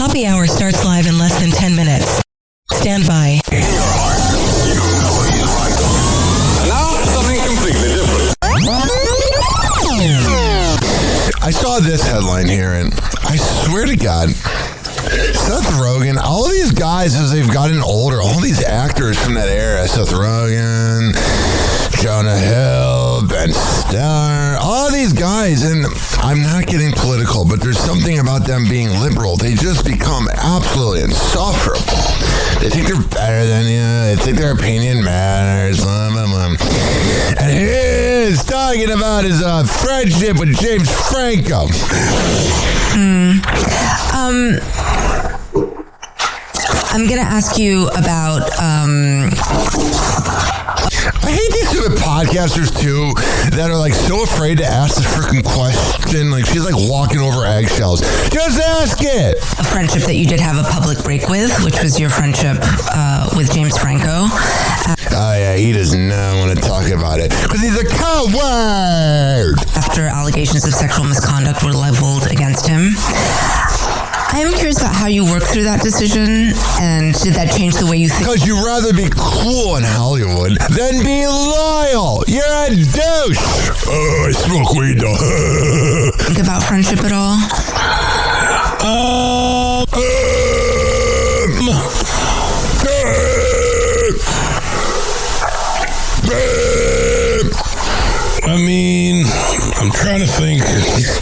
Hoppe Hour starts live in less than 10 minutes. Stand by. And now, something completely different. I saw this headline here, and I swear to God, Seth Rogen, all of these guys, as they've gotten older, all these actors from that era, Seth Rogen, Jonah Hill, Ben Stiller, all of these guys, and I'm not getting political, but there's something about them being liberal. They just become absolutely insufferable. They think they're better than you. They think their opinion matters. And he is talking about his friendship with James Franco. I'm going to ask you about... I hate these stupid podcasters, too, that are, like, so afraid to ask the freaking question. Like, she's, like, walking over eggshells. Just ask it! a friendship that you did have a public break with, which was your friendship with James Franco. Oh, yeah, he does not want to talk about it, because he's a coward! After allegations of sexual misconduct were leveled against him. I am curious about how you worked through that decision, and did that change the way you think? Because you'd rather be cool in Hollywood than be loyal. You're a douche. Oh, I smoke weed though. Think about friendship at all? I mean, I'm trying to think.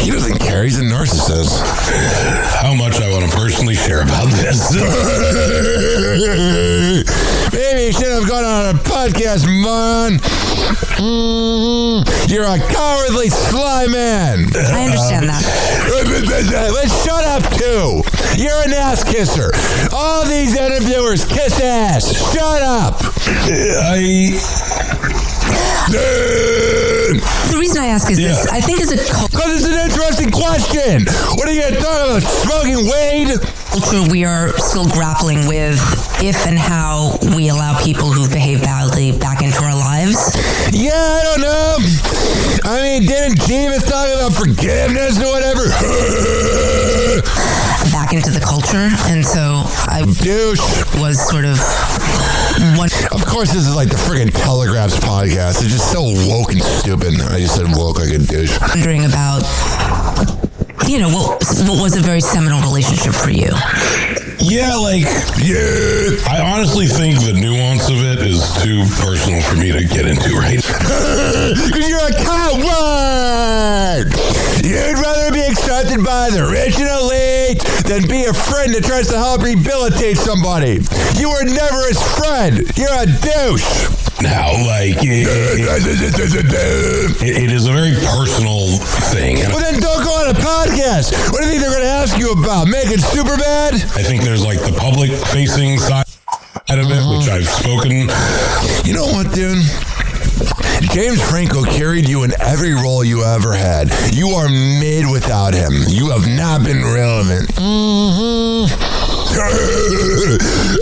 He doesn't care. He's a narcissist. How much I want to personally share about this. Maybe you should have gone on a podcast, man. You're a cowardly sly man. I understand that. Let's shut up, too. You're an ass kisser. All these interviewers kiss ass. Shut up. The reason I ask is this. I think as a Because it's an interesting question. What are you going to talk about? Smoking weed? culture, we are still grappling with if and how we allow people who behave badly back into our lives. Yeah, I don't know. I mean, didn't Jeeves talk about forgiveness or whatever? Back into the culture. And so I was sort of one. Of course, this is like the friggin' Telegraph's podcast. It's just so woke and stupid. I just said woke like a douche. Wondering about, you know, what was a very seminal relationship for you? Yeah, I honestly think the nuance of it is too personal for me to get into right now. Because you're a coward! You'd rather be accepted by the rich and elite than be a friend that tries to help rehabilitate somebody. You were never his friend. You're a douche. Now, it is a very personal thing. Well, then don't go on a podcast. What do you think they're going to ask you about? Making Superbad? I think there's like the public-facing side of it, which I've spoken. You know what, dude? James Franco carried you in every role you ever had. You are made without him. You have not been relevant.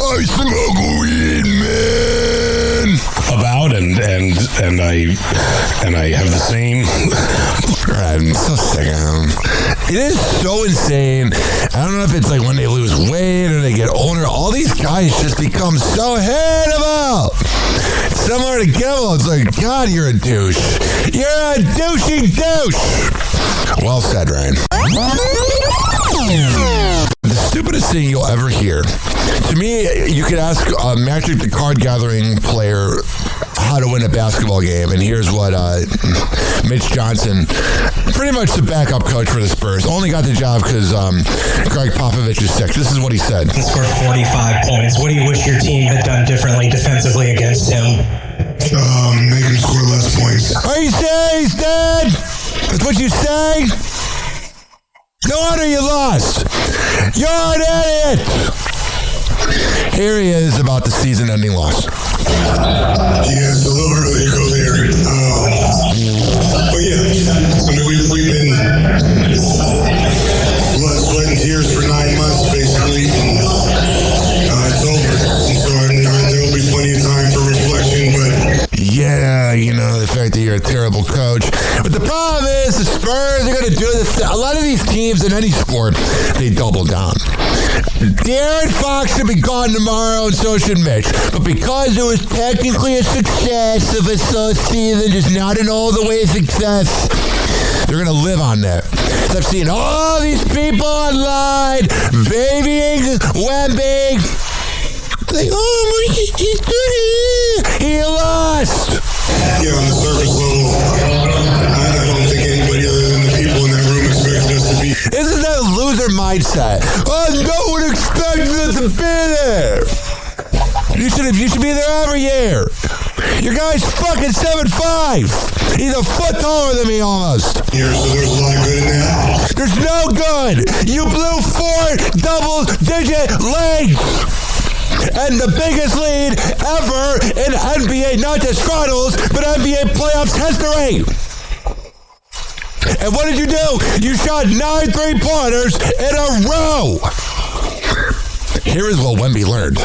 I smoke weed, man. About and I have the same. I'm so sick of him. It is so insane. I don't know if it's like when they lose weight or they get older. All these guys just become so hateable. Similar to Kimmel, it's like, God, you're a douche. You're a douchey douche. Well said, Ryan. The stupidest thing you'll ever hear. To me, you could ask Magic the Card Gathering player how to win a basketball game, and here's what Mitch Johnson, pretty much the backup coach for the Spurs, only got the job because Greg Popovich is sick. This is what he said. He scored 45 points. What do you wish your team had done differently defensively against him? Make him score less points. Are you saying he's dead? That's what you say? No wonder you lost. You're an idiot. Here he is about the season-ending loss. Yeah, it's a little early to go there. But yeah, I mean, we've been blood, sweat, and tears for 9 months, basically. It's over. And so there will be plenty of time for reflection, but... Yeah, you know, the fact that you're a terrible coach. But the problem is, the Spurs are going to do this. A lot of these teams in any sport, they double down. Darren Fox should be gone tomorrow, and so should Mitch. But because it was technically a success of a season, just not an all-the-way success, they're going to live on that. So I've seen all these people online babying Wemby. Like, oh, he's good. He lost. Yeah, on the surface level, I don't think anybody other than the people in that room expected us to be. This is that loser mindset. Oh, no one expected us to be there. You should be there every year. Your guy's fucking 7'5". He's a foot taller than me almost. Here, so there's a lot of good in that. There's no good. You blew 4 double-digit leads. And the biggest lead ever in NBA, not just finals, but NBA playoffs history. And what did you do? You shot 9 3-pointers in a row. Here is what Wemby learned.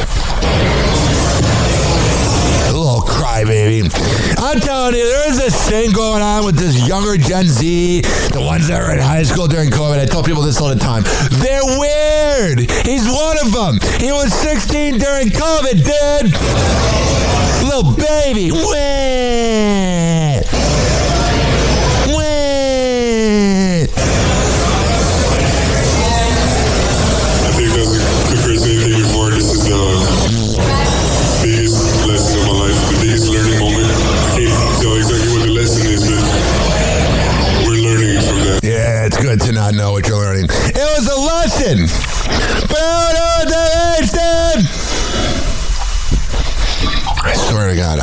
A little crybaby. I'm telling you, there is this thing going on with this younger Gen Z, the ones that were in high school during COVID. I tell people this all the time. They're weird. He's one of them. He was 16 during COVID, dude. Little baby. Wait. I think that's the first thing before. This is the biggest lesson of my life, the biggest learning moment. I can't tell exactly what the lesson is, but we're learning from that. Yeah, it's good to not know what you're learning. It was a lesson. But I don't know what that is, dude. I swear to God,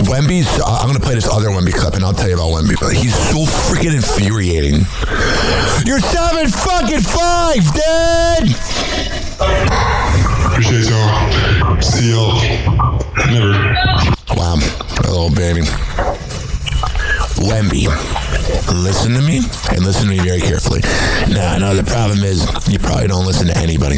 Wemby's, I'm going to play this other Wemby clip, and I'll tell you about Wemby, but he's so freaking infuriating. You're 7'5", dude! Appreciate y'all. See y'all. Never. Wow, little baby. Wemby, listen to me, and listen to me very carefully. Now, I know the problem is you probably don't listen to anybody.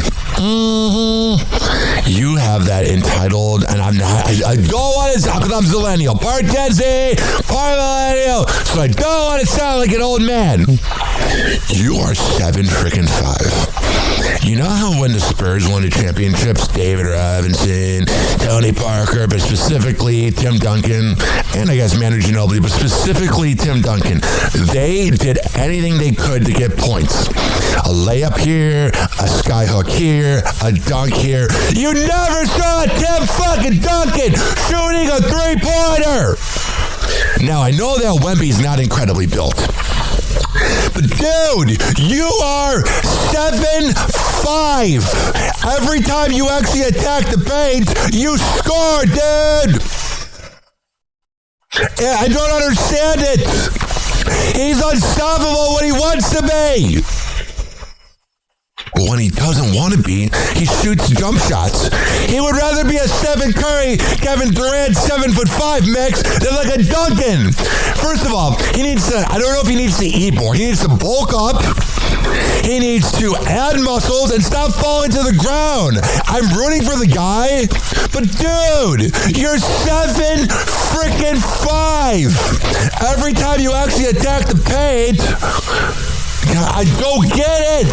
You have that entitled, and I'm not, I don't want to, because I'm Zillennial, part Gen Z, part Millennial, so I don't want to sound like an old man. You are 7'5". You know how when the Spurs won the championships, David Robinson, Tony Parker, but specifically Tim Duncan, and I guess Manu Ginobili, but specifically Tim Duncan, they did anything they could to get points. A layup here, a skyhook here, a dunk here. You never saw Tim fucking Duncan shooting a 3-pointer. Now, I know that Wemby's not incredibly built. But dude, you are 7'5". Every time you actually attack the paint, you score, dude. Yeah, I don't understand it. He's unstoppable when he wants to be. But when he doesn't want to be, he shoots jump shots. He would rather be a Stephen Curry, Kevin Durant, 7'5" mix than like a Duncan. First of all, he needs to, I don't know if he needs to eat more. He needs to bulk up. He needs to add muscles and stop falling to the ground. I'm rooting for the guy, but dude, you're 7'5". Every time you actually attack the paint, I don't get it.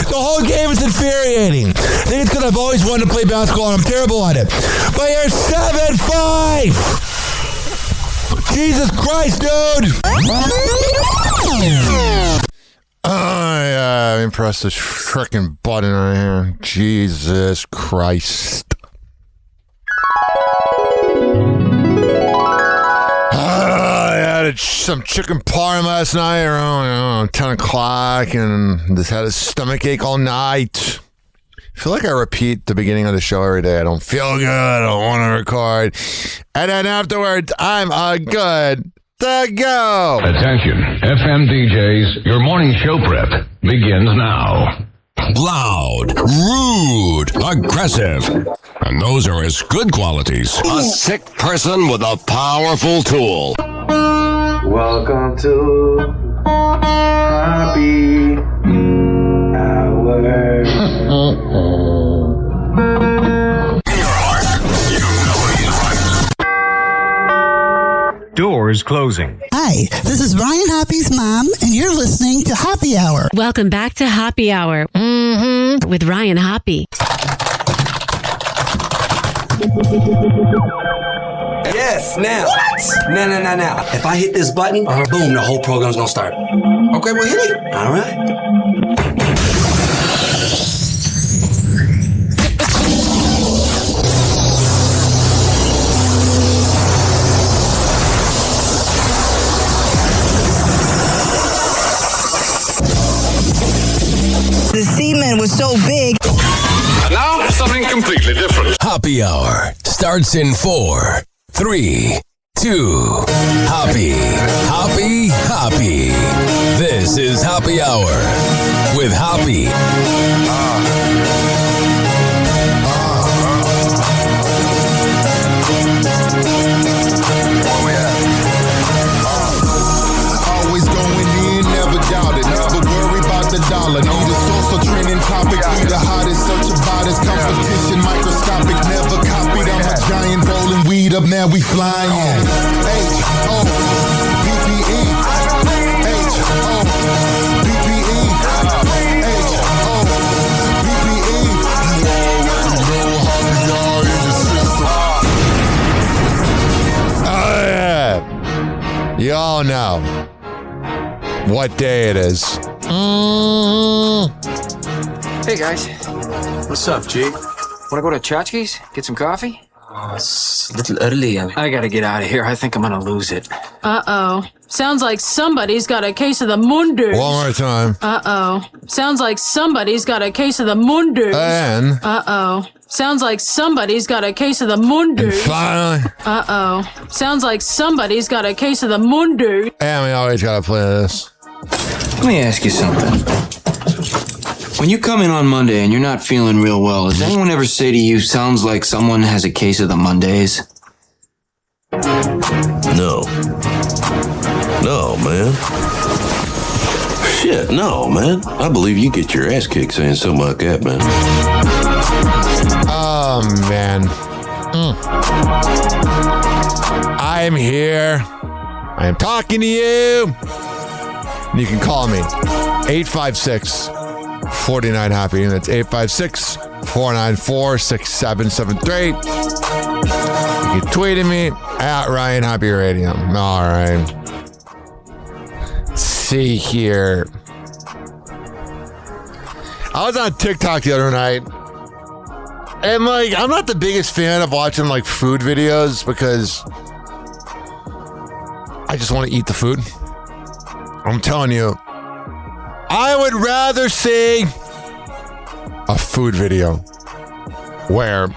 The whole game is infuriating. I think it's because I've always wanted to play basketball and I'm terrible at it. But you're 7'5". Jesus Christ, dude. I'm impressed this frickin' button right here. Jesus Christ. I had some chicken parm last night around 10 o'clock and just had a stomach ache all night. I feel like I repeat the beginning of the show every day. I don't feel good. I don't want to record. And then afterwards, I'm good to go. Attention, FM DJs, your morning show prep begins now. Loud, rude, aggressive. And those are his good qualities. A sick person with a powerful tool. Welcome to Happy Hour. Doors is closing. Hi, this is Ryan Hoppy's mom, and you're listening to Happy Hour. Welcome back to Happy Hour with Ryan Hoppy. Yes, now. What? Now. If I hit this button, boom, the whole program's gonna start. Okay, well, hit it. All right. The semen was so big. And now, something completely different. Happy Hour starts in 4, 3, 2. Happy. This is Happy Hour with Happy. Always going in, never doubt it. Never worry about the dollar. Need a source of trending topic. Be the hottest, search about his competition. Microscopic, never copied. I'm a giant rolling weed up, now we flying. H-O-P-P-E. H-O-P-P-E. H-O-P-P-E. You all know what day it is. Hey guys. What's up, G? Wanna go to Chachki's? Get some coffee? It's a little early. I gotta get out of here. I think I'm gonna lose it. Uh-oh. Sounds like somebody's got a case of the munders. One more time. Uh-oh. Sounds like somebody's got a case of the munders. And? Uh-oh. Sounds like somebody's got a case of the munders. And finally? Uh-oh. Sounds like somebody's got a case of the munders. And we always gotta play this. Let me ask you something. When you come in on Monday and you're not feeling real well, does anyone ever say to you, sounds like someone has a case of the Mondays? No. No, man. Shit, no, man. I believe you get your ass kicked saying something like that, man. Oh, man. I am here. I am talking to you. You can call me 856-49-HAPPY. That's 856-494-6773. You can tweet at me at Ryan Happy Radio. All right. See here. I was on TikTok the other night. And I'm not the biggest fan of watching food videos because I just want to eat the food. I'm telling you, I would rather see a food video where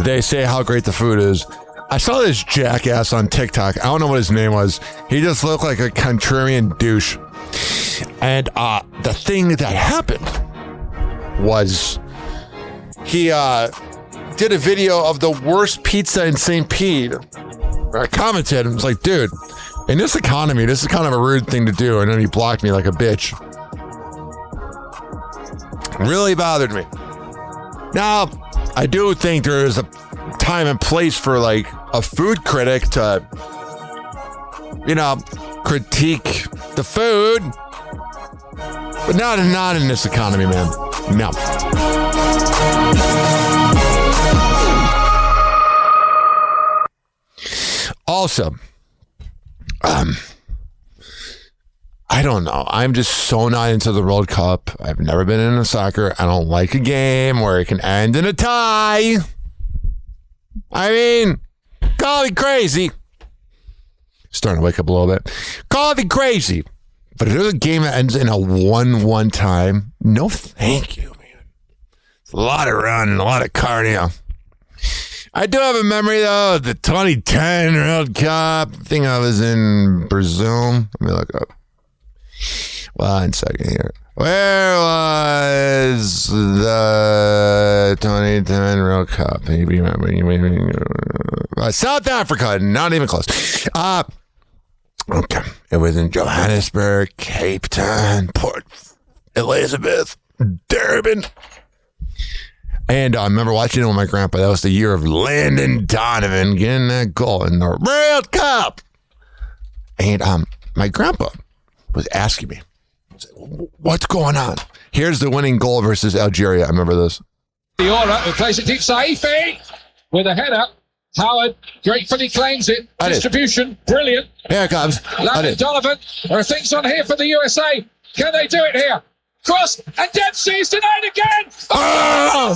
they say how great the food is. I saw this jackass on TikTok. I don't know what his name was. He just looked like a contrarian douche. And the thing that happened was he did a video of the worst pizza in St. Pete. I commented and was like, dude, in this economy, this is kind of a rude thing to do. And then he blocked me like a bitch. Really bothered me. Now, I do think there is a time and place for a food critic to, critique the food. But not in this economy, man. No. Also, I don't know. I'm just so not into the World Cup. I've never been into soccer. I don't like a game where it can end in a tie. I mean, call me crazy. Starting to wake up a little bit. Call me crazy. But if there's a game that ends in a 1-1 time, no thank you, man. It's a lot of running, a lot of cardio. I do have a memory, though, of the 2010 World Cup. I think I was in Brazil. Let me look up. 1 second here. Where was the 2010 World Cup? Maybe South Africa. Not even close. Okay. It was in Johannesburg, Cape Town, Port Elizabeth, Durban. And I remember watching it with my grandpa. That was the year of Landon Donovan getting that goal in the World Cup. And my grandpa was asking me, what's going on? Here's the winning goal versus Algeria. I remember this. The order who plays it deep. Saifi with a header. Howard gratefully claims it. Distribution, brilliant. Here it comes. Landon Donovan. There are things on here for the USA. Can they do it here? Cross, and Dempsey's denied again. Oh,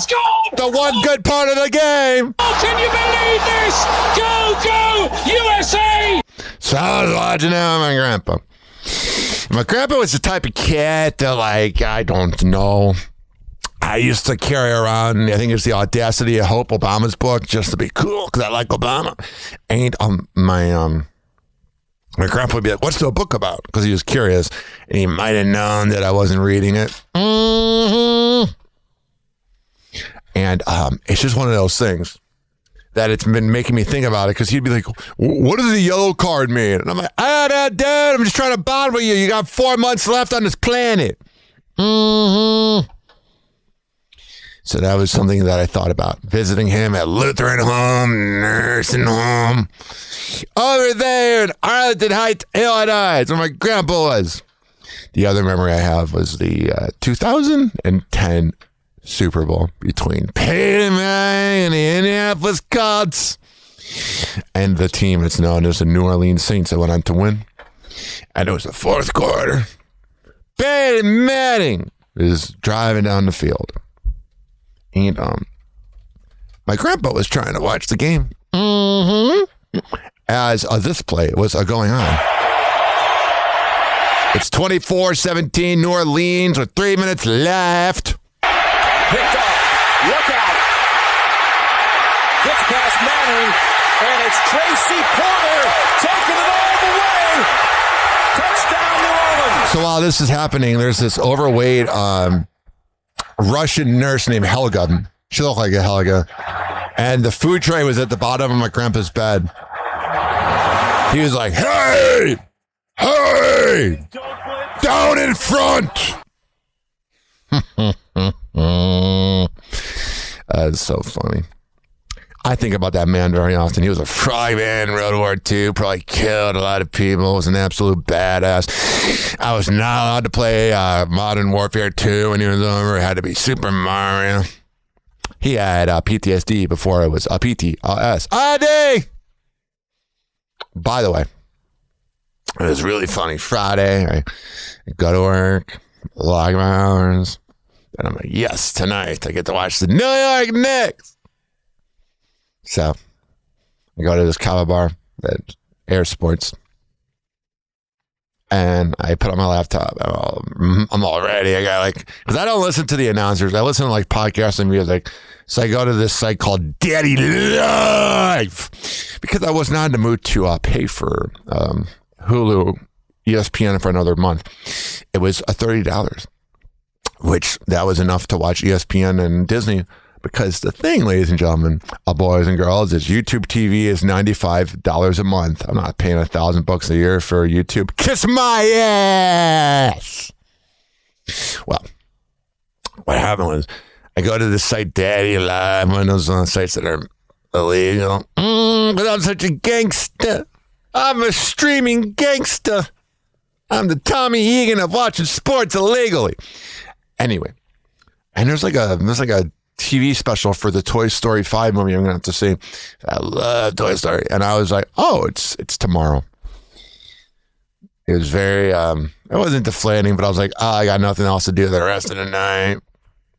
the one good part of the game. Oh, can you believe this? Go, USA! So I was watching that with my grandpa. My grandpa was the type of cat that, like, I don't know. I used to carry around, I think it's The Audacity of Hope, Obama's book, just to be cool, because I like Obama. And my grandpa would be like, what's the book about? Because he was curious, and he might have known that I wasn't reading it. Mm-hmm. And it's just one of those things that it's been making me think about it, because he'd be like, what does the yellow card mean? And I'm like, dude, I'm just trying to bond with you. You got 4 months left on this planet. Mm-hmm. So that was something that I thought about. Visiting him at Lutheran Home, Nursing Home. Over there in Arlington Heights, Illinois. That's where my grandpa was. The other memory I have was the 2010 Super Bowl between Peyton Manning and the Indianapolis Colts and the team that's known as the New Orleans Saints that went on to win. And it was the fourth quarter. Peyton Manning is driving down the field. And my grandpa was trying to watch the game as this play was going on. It's 24-17 New Orleans with 3 minutes left. Picked off. Look out. Gets past Manning, and it's Tracy Porter taking it all the way. Touchdown, New Orleans. So while this is happening, there's this overweight Russian nurse named Helga. She looked like a Helga. And the food tray was at the bottom of my grandpa's bed. He was like, hey, down in front. That's so funny. I think about that man very often. He was a frogman in World War II, probably killed a lot of people, was an absolute badass. I was not allowed to play Modern Warfare 2 when he was over. It had to be Super Mario. He had PTSD before it was PTSD. By the way, it was really funny. Friday, I go to work, log my hours, and I'm like, yes, tonight I get to watch the New York Knicks. So I go to this kava bar at Air Sports, and I put on my laptop. I'm all ready. I got because I don't listen to the announcers. I listen to podcasts and music. So I go to this site called Daddy Live because I was not in the mood to pay for Hulu, ESPN for another month. It was $30, which that was enough to watch ESPN and Disney. Because the thing, ladies and gentlemen, boys and girls, is YouTube TV is $95 a month. I'm not paying $1,000 a year for YouTube. Kiss my ass. Well, what happened was I go to this site, Daddy Live, one of those sites that are illegal. Because I'm such a gangster. I'm a streaming gangster. I'm the Tommy Egan of watching sports illegally. Anyway, and there's like a TV special for the Toy Story 5 movie I'm going to have to see. I love Toy Story. And I was like, oh, it's tomorrow. It was very, it wasn't deflating, but I was like, oh, I got nothing else to do the rest of the night.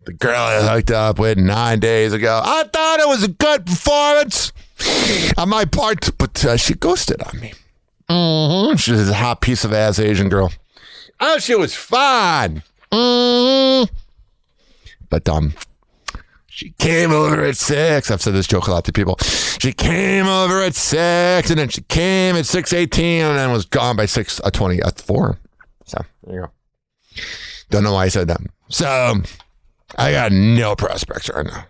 The girl I hooked up with 9 days ago, I thought it was a good performance on my part, but she ghosted on me. Mm-hmm. She was a hot piece of ass Asian girl. Oh, she was fine. Mm-hmm. But, she came over at 6. I've said this joke a lot to people. She came over at 6, and then she came at 6:18, and then was gone by 6:20 at 4. So there you go. Don't know why I said that. So I got no prospects right now.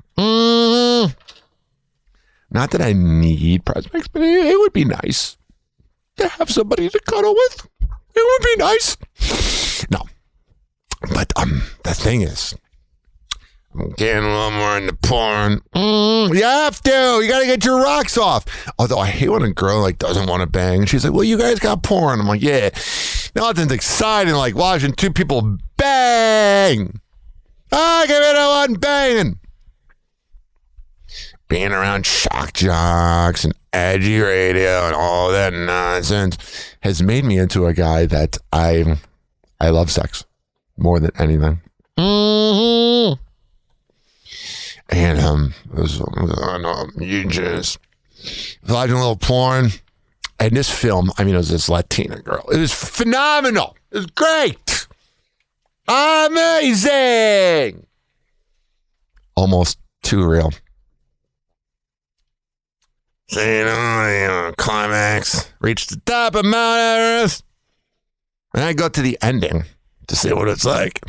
Not that I need prospects, but it would be nice to have somebody to cuddle with. It would be nice. No, but the thing is, I'm getting a little more into porn. You have to. You got to get your rocks off. Although I hate when a girl like doesn't want to bang. And she's like, well, you guys got porn. I'm like, yeah. Nothing's exciting like watching two people bang. Give me the one banging. Being around shock jocks and edgy radio and all that nonsense has made me into a guy that I love sex more than anything. And you just watching a little porn. And this film, I mean, it was this Latina girl. It was phenomenal. It was great. Amazing. Almost too real. So, climax. Reach the top of Mount Everest. And I go to the ending to see what it's like.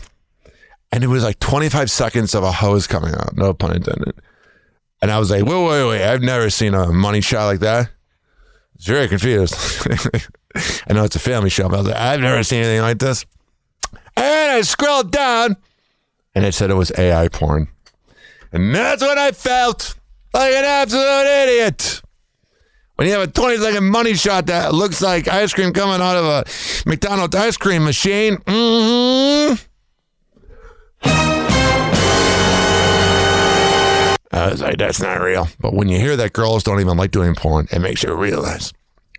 And it was like 25 seconds of a hose coming out. No pun intended. And I was like, wait. I've never seen a money shot like that. I was very confused. I know it's a family show, but I was like, I've never seen anything like this. And I scrolled down, and it said it was AI porn. And that's when I felt like an absolute idiot. When you have a 20-second money shot that looks like ice cream coming out of a McDonald's ice cream machine. I was like, that's not real. But when you hear that girls don't even like doing porn, it makes you realize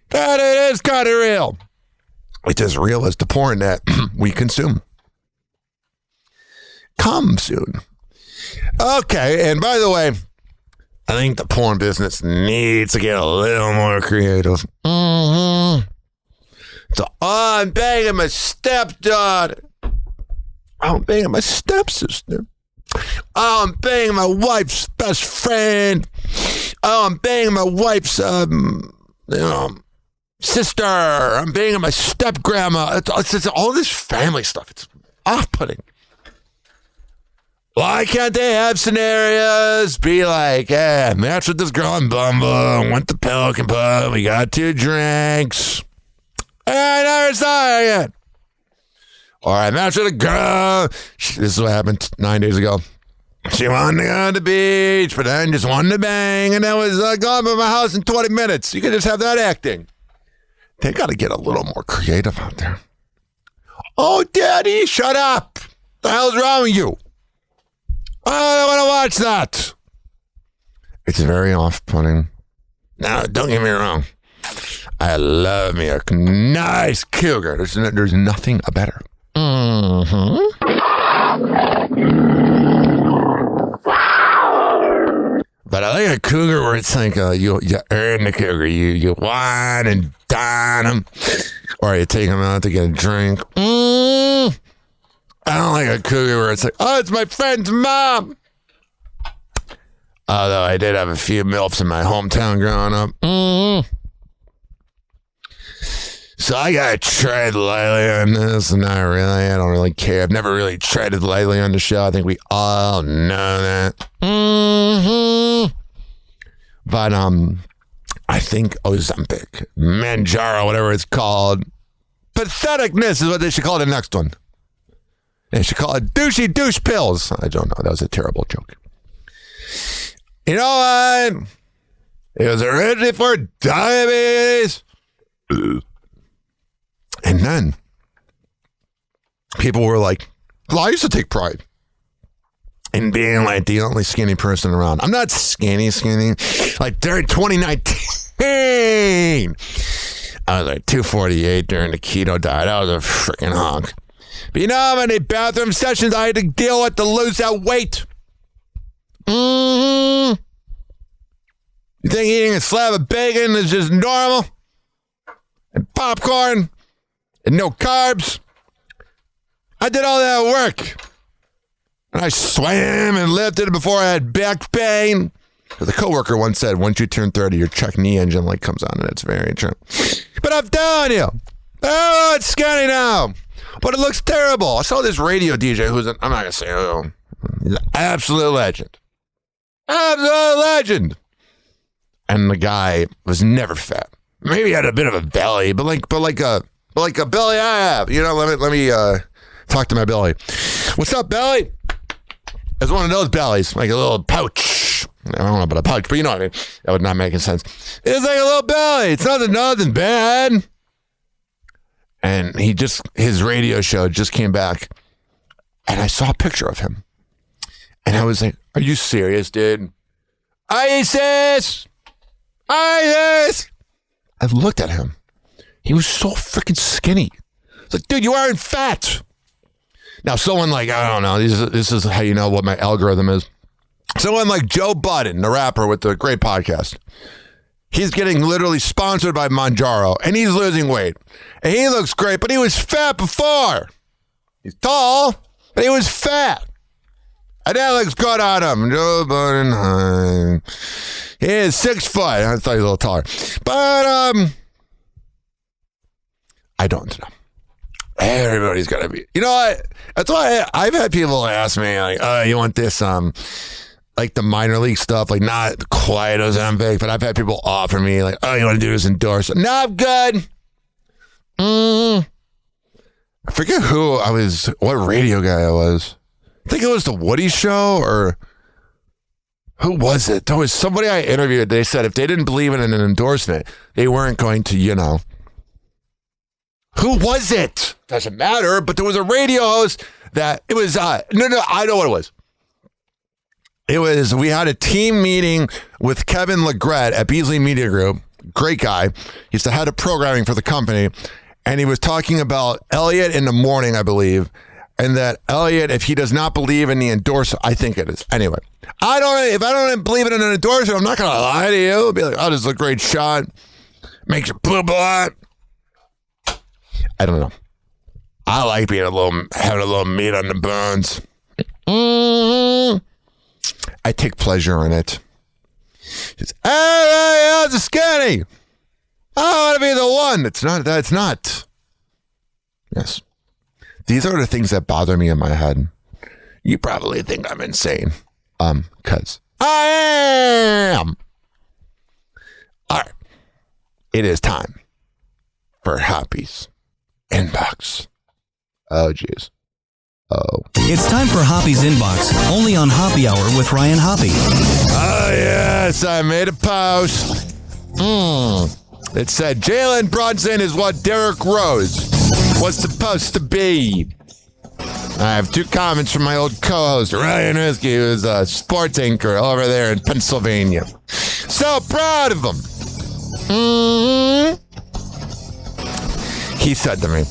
that it is kind of real. It's as real as the porn that we consume. Come soon. Okay, and by the way, I think the porn business needs to get a little more creative. So, I'm banging my stepdaughter. I'm banging my stepsister. I'm banging my wife's best friend. I'm banging my wife's, sister. I'm banging my step-grandma. It's all this family stuff. It's off-putting. Why can't they have scenarios? Be like, yeah, match with this girl in Bumble. Went to Pelican Pub. We got 2 drinks. And I never saw her again. Or I matched with a girl. This is what happened 9 days ago. She wanted to go to the beach, but then just wanted to bang, and that was gone by my house in 20 minutes. You could just have that acting. They got to get a little more creative out there. Oh, Daddy, shut up. What the hell's wrong with you? I don't want to watch that. It's very off-putting. Now, don't get me wrong. I love me a nice cougar. There's nothing better. But I like a cougar where it's like you earn the cougar. You wine and dine them. Or you take them out to get a drink. I don't like a cougar where it's like, oh, it's my friend's mom. Although I did have a few MILFs in my hometown growing up. So I got to tread lightly on this. Not really. I don't really care. I've never really treaded lightly on the show. I think we all know that. But I think Ozempic, Manjaro, whatever it's called, patheticness is what they should call the next one. They should call it douchey douche pills. I don't know. That was a terrible joke. You know what? It was originally for diabetes. And then people were like, well, I used to take pride in being like the only skinny person around. I'm not skinny. Like during 2019, I was like 248 during the keto diet. I was a freaking hunk. But you know how many bathroom sessions I had to deal with to lose that weight? You think eating a slab of bacon is just normal? And popcorn? And no carbs? I did all that work. And I swam and lifted before I had back pain. The coworker once said, once you turn 30, your check knee engine light comes on, and it's very true. But I'm telling you, oh, it's skinny now. But it looks terrible. I saw this radio DJ who's I'm not going to say who. He's an absolute legend. Absolute legend. And the guy was never fat. Maybe he had a bit of a belly, but like a belly I have. You know, let me talk to my belly. What's up, belly? It's one of those bellies, like a little pouch. I don't know about a pouch, but you know what I mean. That would not make sense. It's like a little belly. It's nothing bad. And his radio show just came back, and I saw a picture of him. And I was like, are you serious, dude? ISIS! ISIS! I looked at him. He was so freaking skinny. It's like, dude, you aren't fat. Now, someone like, I don't know, this is how you know what my algorithm is. Someone like Joe Budden, the rapper with the great podcast. He's getting literally sponsored by Manjaro, and he's losing weight. And he looks great, but he was fat before. He's tall, but he was fat. And that looks good on him. Joe Budden. He is 6 foot. I thought he was a little taller. But, I don't know. Everybody's got to be. You know what? That's why I've had people ask me, like, oh, you want this, like the minor league stuff, like not quite Ozempic, but I've had people offer me, like, oh, you want to do this endorsement? No, I'm good. I forget what radio guy I was. I think it was the Woody Show, or who was it? There was somebody I interviewed. They said if they didn't believe in an endorsement, they weren't going to, Who was it? Doesn't matter, but there was a radio host that it was, I know what it was. We had a team meeting with Kevin Legret at Beasley Media Group. Great guy. He's the head of programming for the company. And he was talking about Elliot in the morning, I believe. And that Elliot, if he does not believe in the endorsement, I think it is. Anyway, if I don't believe in an endorsement, I'm not going to lie to you. I'll be like, oh, this is a great shot. Makes you poop a lot. I don't know. I like having a little meat on the bones. I take pleasure in it. Just, hey, it's a skinny. I want to be the one. It's not. Yes. These are the things that bother me in my head. You probably think I'm insane. Because I am. All right. It is time for Hoppy's Inbox. Oh, jeez. Oh. It's time for Hoppy's Inbox, only on Hoppy Hour with Ryan Hoppe. Oh, yes, I made a post. It said, Jalen Brunson is what Derrick Rose was supposed to be. I have 2 comments from my old co-host, Ryan Risky, who's a sports anchor over there in Pennsylvania. So proud of him. He said to me,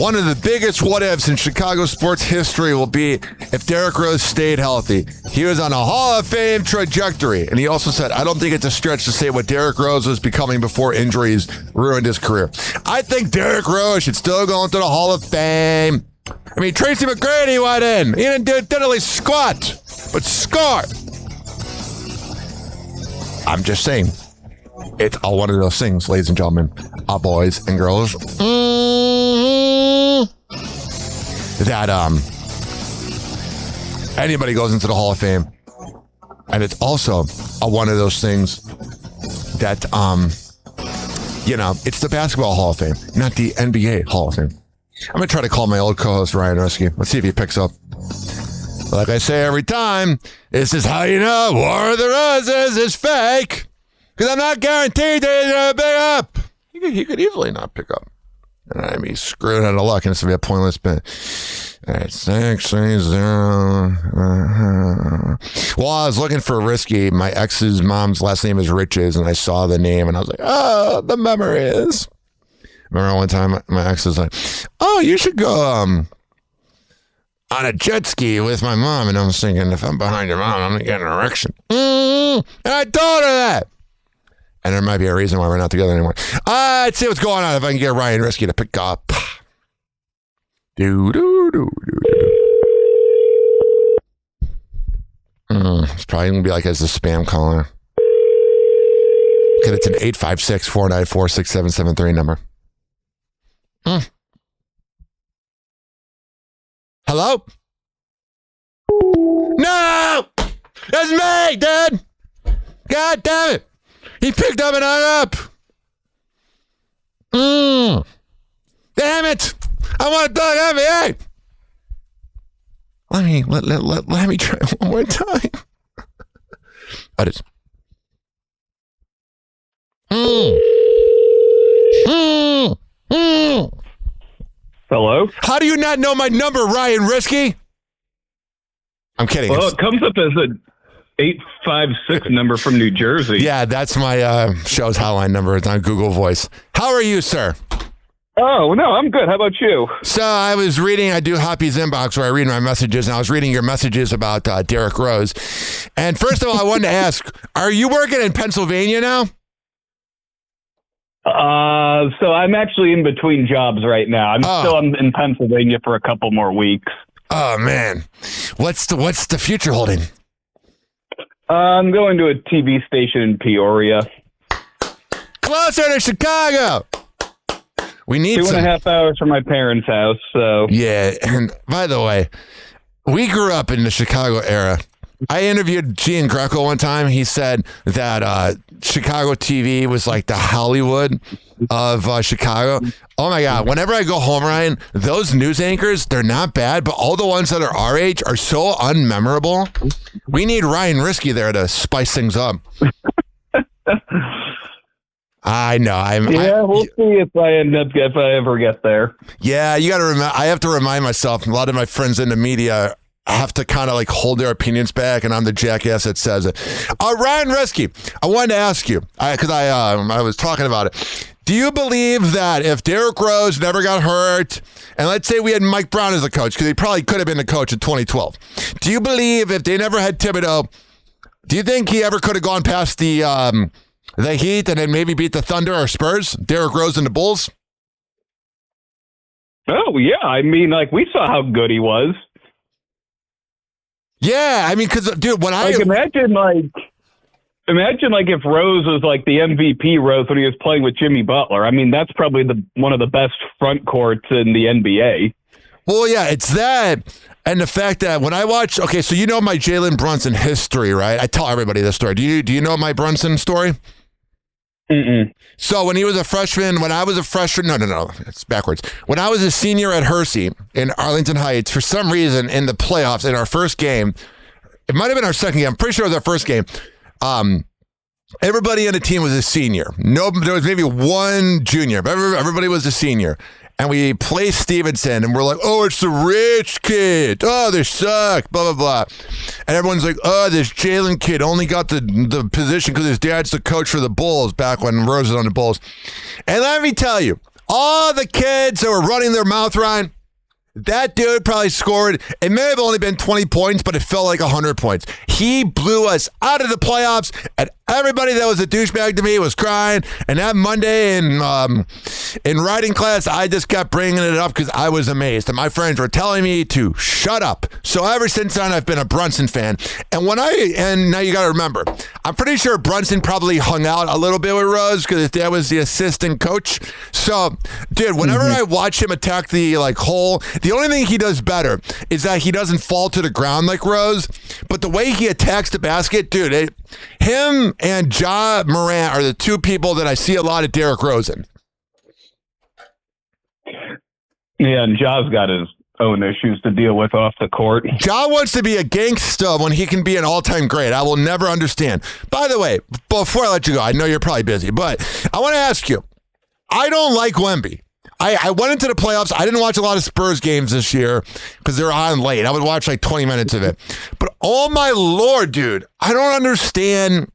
one of the biggest what-ifs in Chicago sports history will be if Derrick Rose stayed healthy. He was on a Hall of Fame trajectory. And he also said, I don't think it's a stretch to say what Derrick Rose was becoming before injuries ruined his career. I think Derrick Rose should still go into the Hall of Fame. I mean, Tracy McGrady went in. He didn't do diddly squat, but score. I'm just saying. It's all one of those things, ladies and gentlemen, boys and girls. That anybody goes into the Hall of Fame, and it's also one of those things that it's the Basketball Hall of Fame, not the NBA Hall of Fame. I'm gonna try to call my old co-host Ryan Rescue. Let's see if he picks up. Like I say every time, this is how you know War of the Roses is fake. Because I'm not guaranteed that he's going to pick up. He could easily not pick up. And I'd be screwed out of luck, and it's going to be a pointless bit. All right, 630. Well, I was looking for Risky. My ex's mom's last name is Riches, and I saw the name, and I was like, oh, the memories. Remember one time my ex was like, oh, you should go on a jet ski with my mom. And I was thinking, if I'm behind your mom, I'm going to get an erection. And I told her that. And there might be a reason why we're not together anymore. Let's see what's going on if I can get Ryan Risky to pick up. It's probably going to be like as a spam caller. Because it's an 856-494-6773 number. Hello? No! That's me, Dad! God damn it! He picked up and hung up. Damn it! I want to talk NBA. Let me try one more time. That is. Hello? How do you not know my number, Ryan Risky? I'm kidding. Well, it comes up as a 856 number from New Jersey. Yeah, that's my show's hotline number. It's on Google Voice. How are you, sir? Oh, no, I'm good. How about you? So I was reading, I do Hoppe's Inbox where I read my messages, and I was reading your messages about Derrick Rose. And first of all, I wanted to ask, are you working in Pennsylvania now? So I'm actually in between jobs right now. I'm still in Pennsylvania for a couple more weeks. Oh, man. What's the future holding? I'm going to a TV station in Peoria. Closer to Chicago. We need 2.5 hours from my parents' house. So yeah, and by the way, we grew up in the Chicago era. I interviewed Gian Greco one time. He said that Chicago TV was like the Hollywood of Chicago. Oh my God. Whenever I go home, Ryan, those news anchors, they're not bad, but all the ones that are our age are so unmemorable. We need Ryan Risky there to spice things up. I know. We'll see if I ever get there. Yeah, you got to remember. I have to remind myself. A lot of my friends in the media have to kind of like hold their opinions back, and I'm the jackass that says it. Ryan Risky, I wanted to ask you because I was talking about it. Do you believe that if Derrick Rose never got hurt, and let's say we had Mike Brown as a coach, because he probably could have been the coach in 2012, do you believe if they never had Thibodeau, do you think he ever could have gone past the Heat and then maybe beat the Thunder or Spurs, Derrick Rose and the Bulls? Oh, yeah. I mean, like, we saw how good he was. Yeah, I mean, because, dude, when Imagine if Rose was like the MVP Rose when he was playing with Jimmy Butler. I mean, that's probably one of the best front courts in the NBA. Well, yeah, it's that. And the fact that when I watch, okay, so you know my Jalen Brunson history, right? I tell everybody this story. Do you know my Brunson story? Mm-mm. So when he was a freshman, no, it's backwards. When I was a senior at Hersey in Arlington Heights, for some reason in the playoffs in our first game, it might have been our second game. I'm pretty sure it was our first game. Everybody on the team was a senior. No, there was maybe one junior, but everybody was a senior. And we play Stevenson, and we're like, oh, it's the rich kid. Oh, they suck, blah, blah, blah. And everyone's like, oh, this Jalen kid only got the position because his dad's the coach for the Bulls back when Rose was on the Bulls. And let me tell you, all the kids that were running their mouth, Ryan, that dude probably scored, it may have only been 20 points, but it felt like 100 points. He blew us out of the playoffs, and everybody that was a douchebag to me was crying. And that Monday in writing class, I just kept bringing it up because I was amazed. And my friends were telling me to shut up. So ever since then, I've been a Brunson fan. And now you got to remember, I'm pretty sure Brunson probably hung out a little bit with Rose because his dad was the assistant coach. So, dude, whenever I watch him attack the hole, the only thing he does better is that he doesn't fall to the ground like Rose, but the way he attacks the basket, dude, him and Ja Morant are the two people that I see a lot of Derrick Rose in. Yeah, and Ja's got his own issues to deal with off the court. Ja wants to be a gangsta when he can be an all-time great. I will never understand. By the way, before I let you go, I know you're probably busy, but I want to ask you, I don't like Wemby. I went into the playoffs. I didn't watch a lot of Spurs games this year because they're on late. I would watch like 20 minutes of it. But oh my Lord, dude, I don't understand.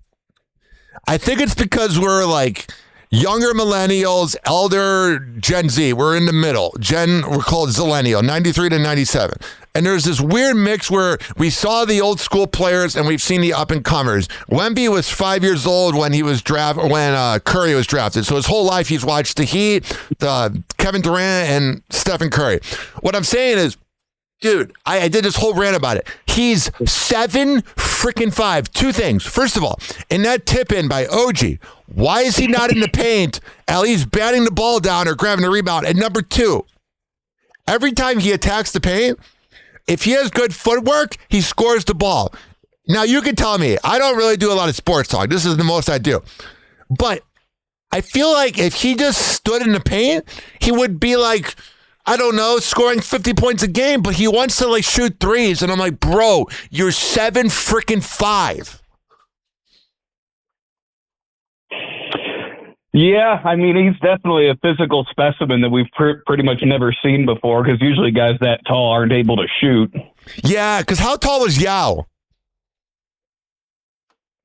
I think it's because we're like younger millennials, elder Gen Z. We're in the middle. We're called Zillennial, 93 to 97. And there's this weird mix where we saw the old school players and we've seen the up and comers. Wemby was 5 years old when Curry was drafted. So his whole life he's watched the Heat, Kevin Durant, and Stephen Curry. What I'm saying is, dude, I did this whole rant about it. He's 7'5". Two things. First of all, in that tip in by OG, why is he not in the paint at least batting the ball down or grabbing the rebound? And number two, every time he attacks the paint, if he has good footwork, he scores the ball. Now, you can tell me, I don't really do a lot of sports talk. This is the most I do. But I feel like if he just stood in the paint, he would be like I don't know, scoring 50 points a game, but he wants to like shoot threes. And I'm like, bro, you're 7-5. Yeah, I mean, he's definitely a physical specimen that we've pretty much never seen before, because usually guys that tall aren't able to shoot. Yeah, because how tall was Yao?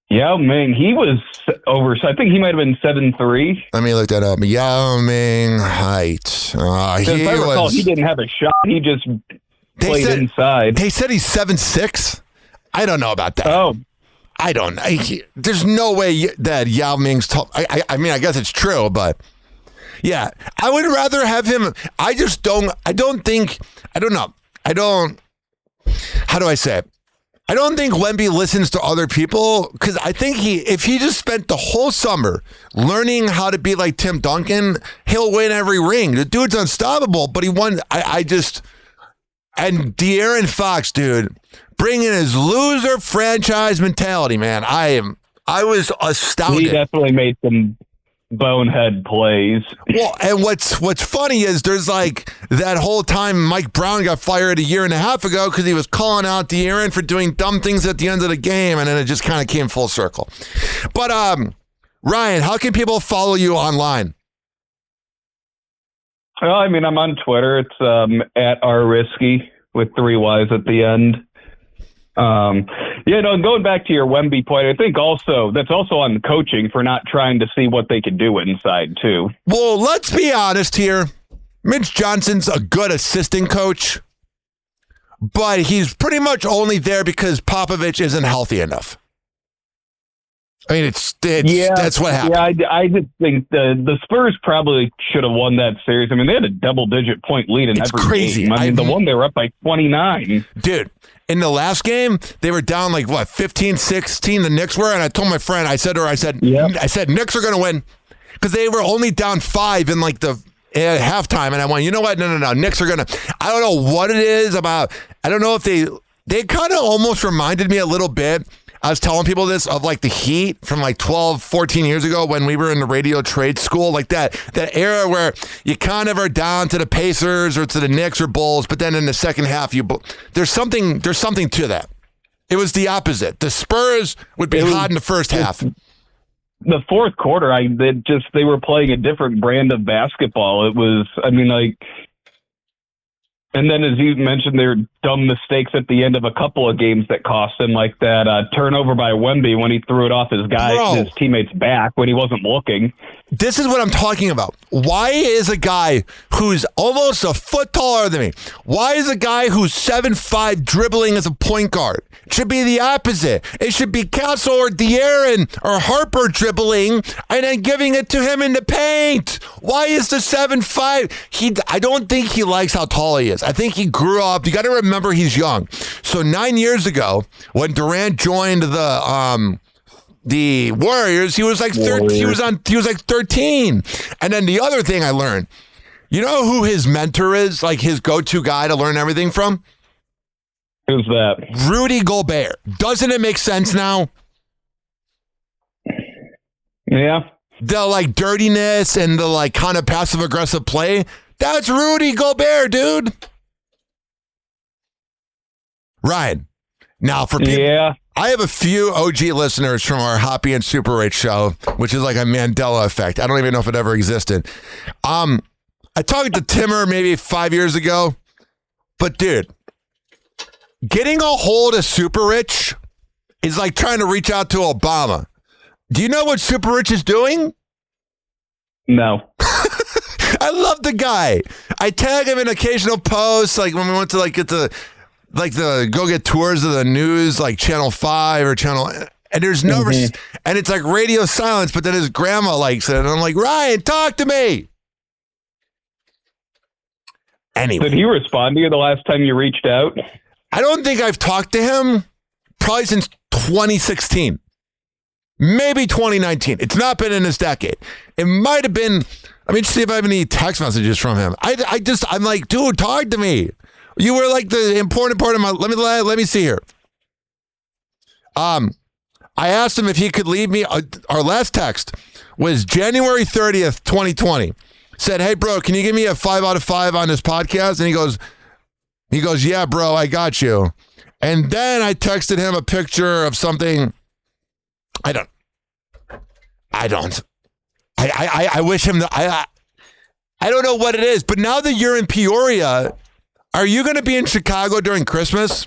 Yao Ming, he was I think he might have been 7'3". Let me look that up. Yao Ming height. If I recall, he didn't have a shot. He just played inside. They said he's 7'6". I don't know about that. Oh. I don't know. There's no way that Yao Ming's tall. I mean, I guess it's true, but yeah, I would rather have him. How do I say it? I don't think Wemby listens to other people, because I think if he just spent the whole summer learning how to be like Tim Duncan, he'll win every ring. The dude's unstoppable, but he won. And De'Aaron Fox, dude, bringing his loser franchise mentality, man. I was astounded. He definitely made some bonehead plays. Well, and what's funny is there's like that whole time Mike Brown got fired a year and a half ago because he was calling out De'Aaron for doing dumb things at the end of the game, and then it just kind of came full circle. But Ryan, how can people follow you online? Well, I mean, I'm on Twitter. It's at rrisky with 3 Y's at the end. Going back to your Wemby point, I think that's also on the coaching for not trying to see what they could do inside too. Well, let's be honest here. Mitch Johnson's a good assistant coach, but he's pretty much only there because Popovich isn't healthy enough. I mean, that's what happened. Yeah, I just think the Spurs probably should have won that series. I mean, they had a double-digit point lead in every game. I mean, the one they were up by 29. Dude, in the last game, they were down like, 15-16, the Knicks were? And I told my friend, I said Knicks are going to win, because they were only down 5 in like the halftime. And I went, you know what? No. Knicks are going to, I don't know what it is about. I don't know if they kind of almost reminded me a little bit. I was telling people this of like the Heat from like 12, 14 years ago when we were in the radio trade school, like that era where you kind of are down to the Pacers or to the Knicks or Bulls, but then in the second half, there's something to that. It was the opposite. The Spurs would be hot in the first half. The fourth quarter, they were playing a different brand of basketball. It was, and then, as you mentioned, there were dumb mistakes at the end of a couple of games that cost him, like that turnover by Wemby when he threw it off his teammate's back when he wasn't looking. This is what I'm talking about. Why is a guy who's almost a foot taller than me, why is a guy who's 7'5" dribbling as a point guard? It should be the opposite. It should be Castle or De'Aaron or Harper dribbling and then giving it to him in the paint. Why is the 7'5"? I don't think he likes how tall he is. I think he grew up. You got to remember he's young. So 9 years ago, when Durant joined the Warriors, he was like 13. He was like 13. And then the other thing I learned, you know who his mentor is, like his go-to guy to learn everything from? Who's that? Rudy Gobert. Doesn't it make sense now? Yeah. The like dirtiness and the like kind of passive aggressive play. That's Rudy Gobert, dude. Ryan. Now for people, I have a few OG listeners from our Hoppe and Super 8 show, which is like a Mandela effect. I don't even know if it ever existed. I talked to Timmer maybe 5 years ago, but dude, getting a hold of Super Rich is like trying to reach out to Obama. Do you know what Super Rich is doing? No. I love the guy. I tag him in occasional posts, like when we went to go get tours of the news, like Channel 5 or Channel, and there's no, and it's like radio silence, but then his grandma likes it, and I'm like, Ryan, talk to me. Anyway. Did he respond to you the last time you reached out? I don't think I've talked to him probably since 2016. Maybe 2019. It's not been in this decade. It might have been. Let me see if I have any text messages from him. I'm like, dude, talk to me. You were like the important part of my. Let me see here. I asked him if he could leave me. Our last text was January 30th, 2020. said, "Hey, bro, can you give me a 5 out of 5 on this podcast?" And he goes, "Yeah, bro, I got you." And then I texted him a picture of something. I wish him I don't know what it is, but now that you're in Peoria, are you going to be in Chicago during Christmas?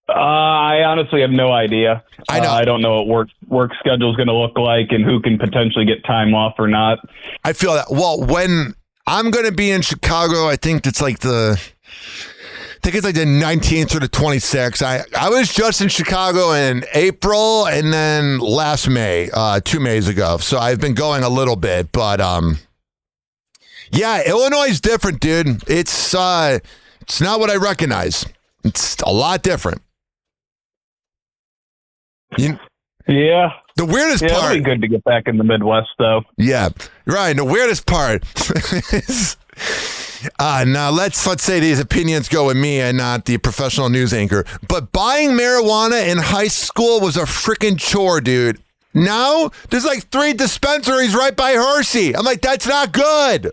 I honestly have no idea. I know. I don't know what work schedule is going to look like and who can potentially get time off or not. I feel that. Well, when I'm going to be in Chicago, I think it's like the 19th or the 26th. I was just in Chicago in April and then last May, 2 Mays ago. So I've been going a little bit, but yeah, Illinois is different, dude. It's not what I recognize. It's a lot different. Yeah. The weirdest part. It'll be good to get back in the Midwest, though. Yeah, right. The weirdest part is. Now let's say these opinions go with me and not the professional news anchor. But buying marijuana in high school was a freaking chore, dude. Now there's like 3 dispensaries right by Hershey. I'm like, that's not good.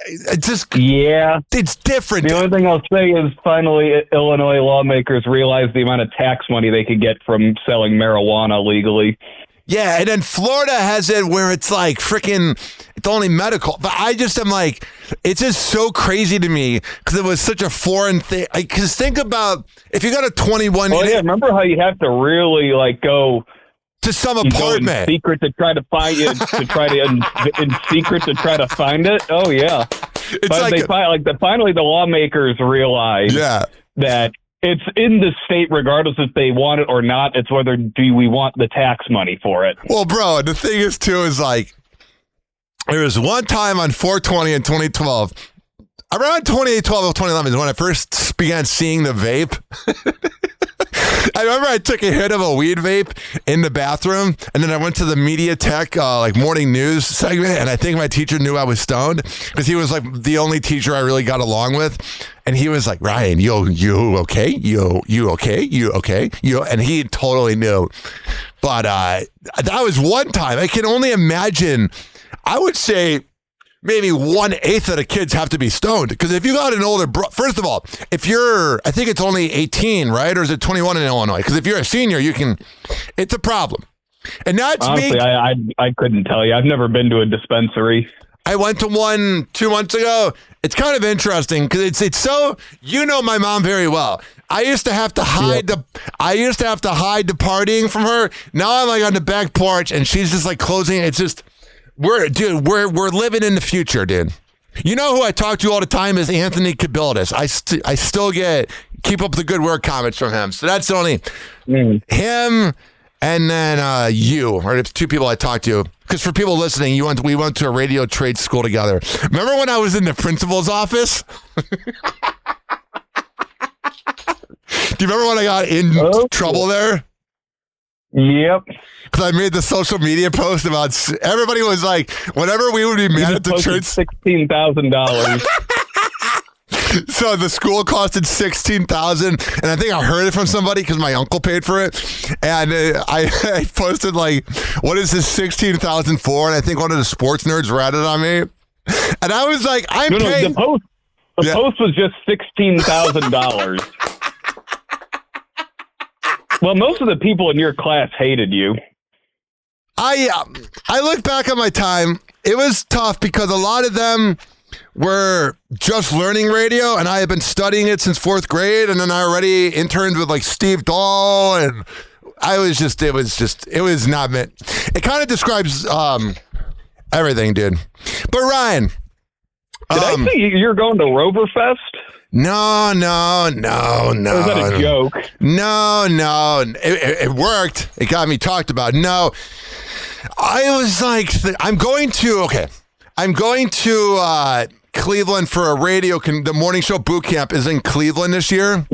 It's just it's different. The only thing I'll say is finally Illinois lawmakers realized the amount of tax money they could get from selling marijuana legally. Yeah, and then Florida has it where it's like freaking, it's only medical. But I just am like, it's just so crazy to me because it was such a foreign thing. Because think about if you got a 21. Oh, yeah. Remember how you have to really like go to some apartment in secret to try to find it, in secret to try to find it. Oh, yeah. It's but finally the lawmakers realize that it's in the state, regardless if they want it or not. It's whether do we want the tax money for it. Well, bro, the thing is, too, is like, there was one time on 420 in 2012, around 2012 or 2011 is when I first began seeing the vape. I remember I took a hit of a weed vape in the bathroom, and then I went to the media tech, morning news segment, and I think my teacher knew I was stoned because he was like the only teacher I really got along with. And he was like, "Ryan, you okay? You okay? You okay? And he totally knew. But that was one time. I can only imagine, I would say maybe 1/8 of the kids have to be stoned. Because if you got an older first of all, if you're, I think it's only 18, right? Or is it 21 in Illinois? Because if you're a senior, it's a problem. And that's honestly, me. I couldn't tell you. I've never been to a dispensary. I went to one 2 months ago. It's kind of interesting because it's so, my mom very well. I used to have to hide the partying from her. Now I'm like on the back porch and she's just like closing. It's just, we're living in the future, dude. You know who I talk to all the time is Anthony Kabilidis. I still keep up the good work comments from him. So that's only him. And then you are the 2 people I talked to. Because for people listening, we went to a radio trade school together. Remember when I was in the principal's office? Do you remember when I got in trouble there? Yep. Because I made the social media post about, everybody was like, whenever we would be mad at the church. $16,000. So the school costed $16,000, and I think I heard it from somebody because my uncle paid for it. And I posted like, "What is this $16,000 for?" And I think one of the sports nerds ratted on me, and I was like, "I'm paying." The post was just $16,000. Well, most of the people in your class hated you. I look back on my time. It was tough because a lot of them were just learning radio, and I had been studying it since 4th grade, and then I already interned with like Steve Dahl, and it was not meant. It kind of describes everything, dude. But Ryan, did I see you're going to Roverfest? No. Or is that a joke? No. It worked. It got me talked about. No, I was like, I'm going to Cleveland for a radio. The morning show boot camp is in Cleveland this year.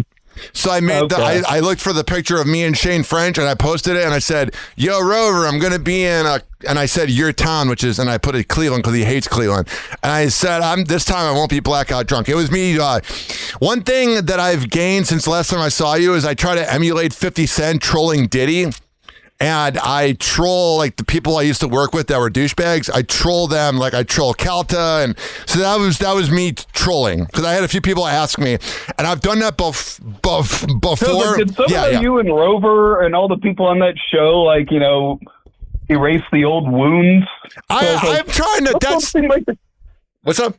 So I made I looked for the picture of me and Shane French, and I posted it, and I said, "Yo, Rover, I'm going to be in and I said your town, and I put it Cleveland because he hates Cleveland. And I said, this time I won't be blackout drunk. It was me. One thing that I've gained since the last time I saw you is I try to emulate 50 Cent trolling Diddy. and I troll like the people I used to work with that were douchebags. I troll them like I troll Calta, and so that was me trolling because I had a few people ask me, and I've done that before. So, did some of you and Rover and all the people on that show, like, you know, erase the old wounds? I'm trying to. What's up?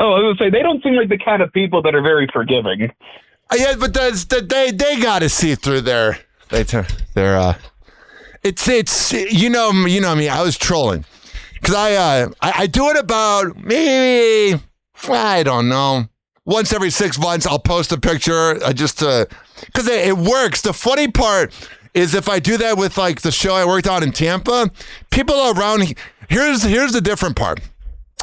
Oh, I was gonna say they don't seem like the kind of people that are very forgiving. Yeah, but they got to see through their it's you know me. I was trolling because I do it about maybe I don't know once every 6 months. I'll post a picture just because it works. The funny part is if I do that with like the show I worked on in Tampa, people around here's the different part.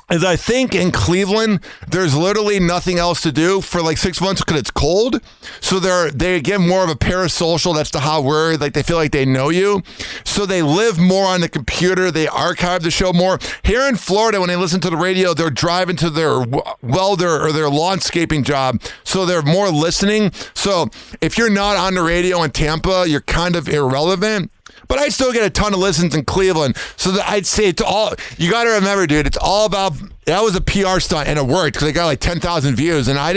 Is I think in Cleveland, there's literally nothing else to do for like 6 months because it's cold. So they get more of a parasocial. That's the hot word. Like they feel like they know you. So they live more on the computer. They archive the show more. Here in Florida, when they listen to the radio, they're driving to their welder or their lawnscaping job. So they're more listening. So if you're not on the radio in Tampa, you're kind of irrelevant. But I still get a ton of listens in Cleveland. So I'd say it's all, you got to remember, dude, it's all about, that was a PR stunt and it worked because they got like 10,000 views. And I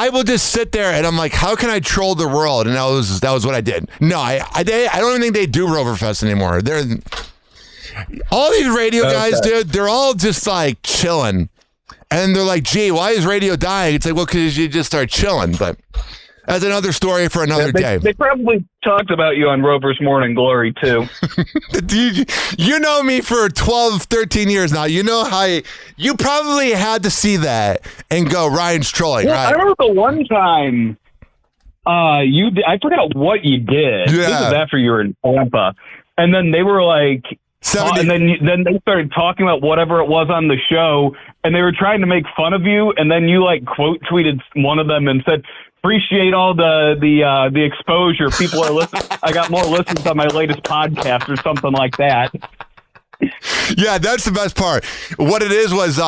will just sit there and I'm like, how can I troll the world? And that was what I did. No, I don't even think they do Roverfest anymore. All these radio guys, dude, they're all just like chilling. And they're like, gee, why is radio dying? It's like, well, because you just start chilling. But that's another story for another day. They probably talked about you on Rover's Morning Glory, too. You know me for 12, 13 years now. You know how you probably had to see that and go, Ryan's trolling, right? I remember the one time I forgot what you did. Yeah. This was after you were in Tampa. And then they were like, 70. And then they started talking about whatever it was on the show, and they were trying to make fun of you, and then you like quote tweeted one of them and said, appreciate all the exposure. People are listening. I got more listens on my latest podcast or something like that. Yeah, that's the best part. What it is was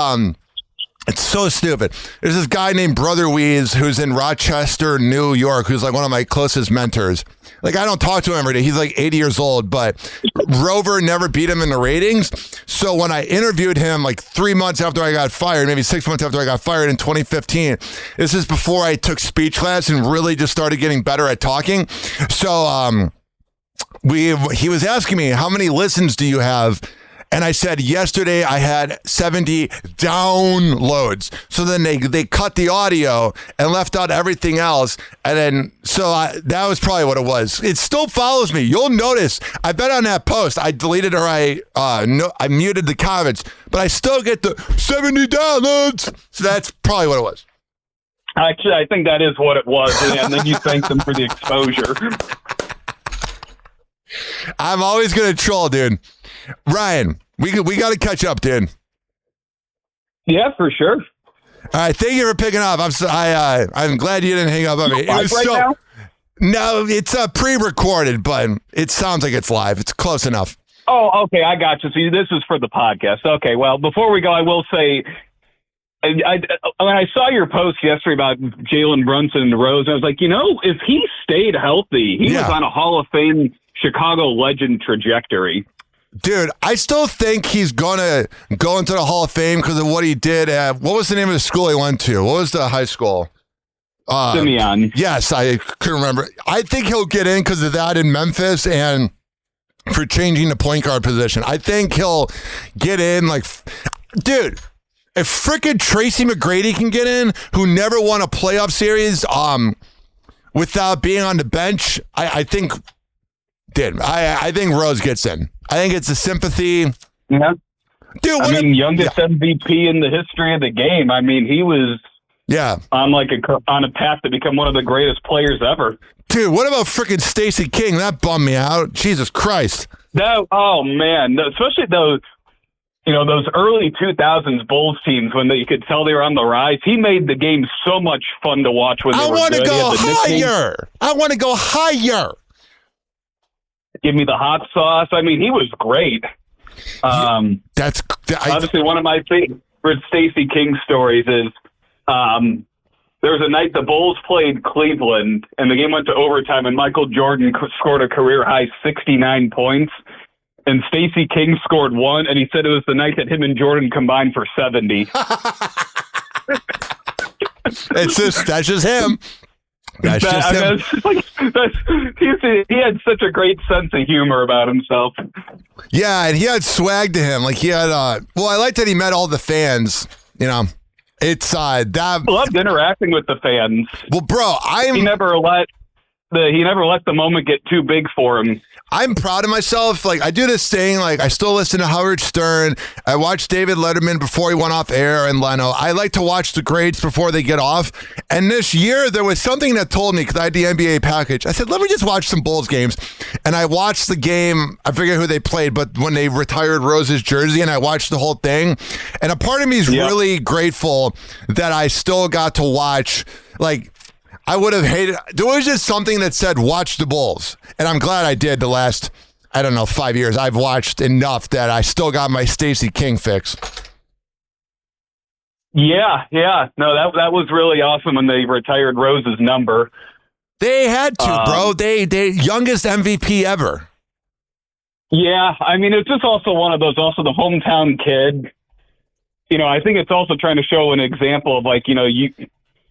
it's so stupid. There's this guy named Brother Weeze who's in Rochester, New York, who's like one of my closest mentors. Like, I don't talk to him every day. He's like 80 years old, but Rover never beat him in the ratings. So when I interviewed him like 3 months after I got fired, maybe 6 months after I got fired in 2015, this is before I took speech class and really just started getting better at talking. So he was asking me, how many listens do you have? And I said, yesterday I had 70 downloads. So then they cut the audio and left out everything else. And then, that was probably what it was. It still follows me. You'll notice, I bet on that post, I deleted or I muted the comments, but I still get the 70 downloads. So that's probably what it was. Actually, I think that is what it was. And then you thank them for the exposure. I'm always going to troll, dude. Ryan, we got to catch up, dude. Yeah, for sure. All right, thank you for picking up. I'm glad you didn't hang up on me. It was now? No, it's pre-recorded, but it sounds like it's live. It's close enough. Oh, okay, I got you. See, this is for the podcast. Okay, well, before we go, I will say, when I saw your post yesterday about Jalen Brunson and Rose, I was like, if he stayed healthy, he was on a Hall of Fame Chicago legend trajectory. Dude, I still think he's going to go into the Hall of Fame because of what he did at, what was the name of the school he went to? What was the high school? Simeon. Yes, I couldn't remember. I think he'll get in because of that in Memphis and for changing the point guard position. I think he'll get in dude, if frickin' Tracy McGrady can get in, who never won a playoff series without being on the bench, I think... Dude, I think Rose gets in. I think it's a sympathy. Yeah. Dude, youngest MVP in the history of the game. I mean, he was on a path to become one of the greatest players ever. Dude, what about freaking Stacey King? That bummed me out. Jesus Christ. Oh, man. Especially those early 2000s Bulls teams when you could tell they were on the rise. He made the game so much fun to watch when they were good. I want to go higher. Give me the hot sauce. I mean, he was great. That's obviously one of my favorite Stacey King stories is there was a night the Bulls played Cleveland, and the game went to overtime, and Michael Jordan scored a career-high 69 points, and Stacey King scored 1, and he said it was the night that him and Jordan combined for 70. That's just him. That's just him. He had such a great sense of humor about himself. Yeah, and he had swag to him. Like he had, well, I liked that he met all the fans, you know. It's that I loved interacting with the fans. Well, bro, he never let the moment get too big for him. I'm proud of myself. Like I do this thing. Like I still listen to Howard Stern. I watched David Letterman before he went off air, and Leno. I like to watch the greats before they get off. And this year there was something that told me, because I had the NBA package. I said, let me just watch some Bulls games. And I watched the game. I forget who they played, but when they retired Rose's jersey, and I watched the whole thing. And a part of me is really grateful that I still got to watch. Like, I would have hated. There was just something that said, watch the Bulls. And I'm glad I did the last, 5 years. I've watched enough that I still got my Stacey King fix. Yeah. No, that was really awesome when they retired Rose's number. They had to, bro. They youngest MVP ever. Yeah. I mean, it's just also one of those, also the hometown kid. You know, I think it's also trying to show an example of, like, you know,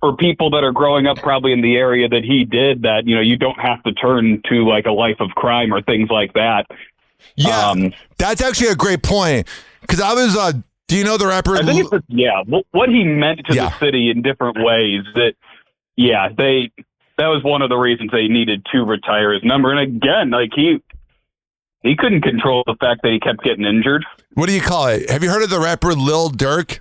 for people that are growing up probably in the area that he did, that, you know, you don't have to turn to like a life of crime or things like that. Yeah, that's actually a great point. Because I was, do you know the rapper? I think what he meant to the city in different ways. That was one of the reasons they needed to retire his number. And again, like he couldn't control the fact that he kept getting injured. What do you call it? Have you heard of the rapper Lil Durk?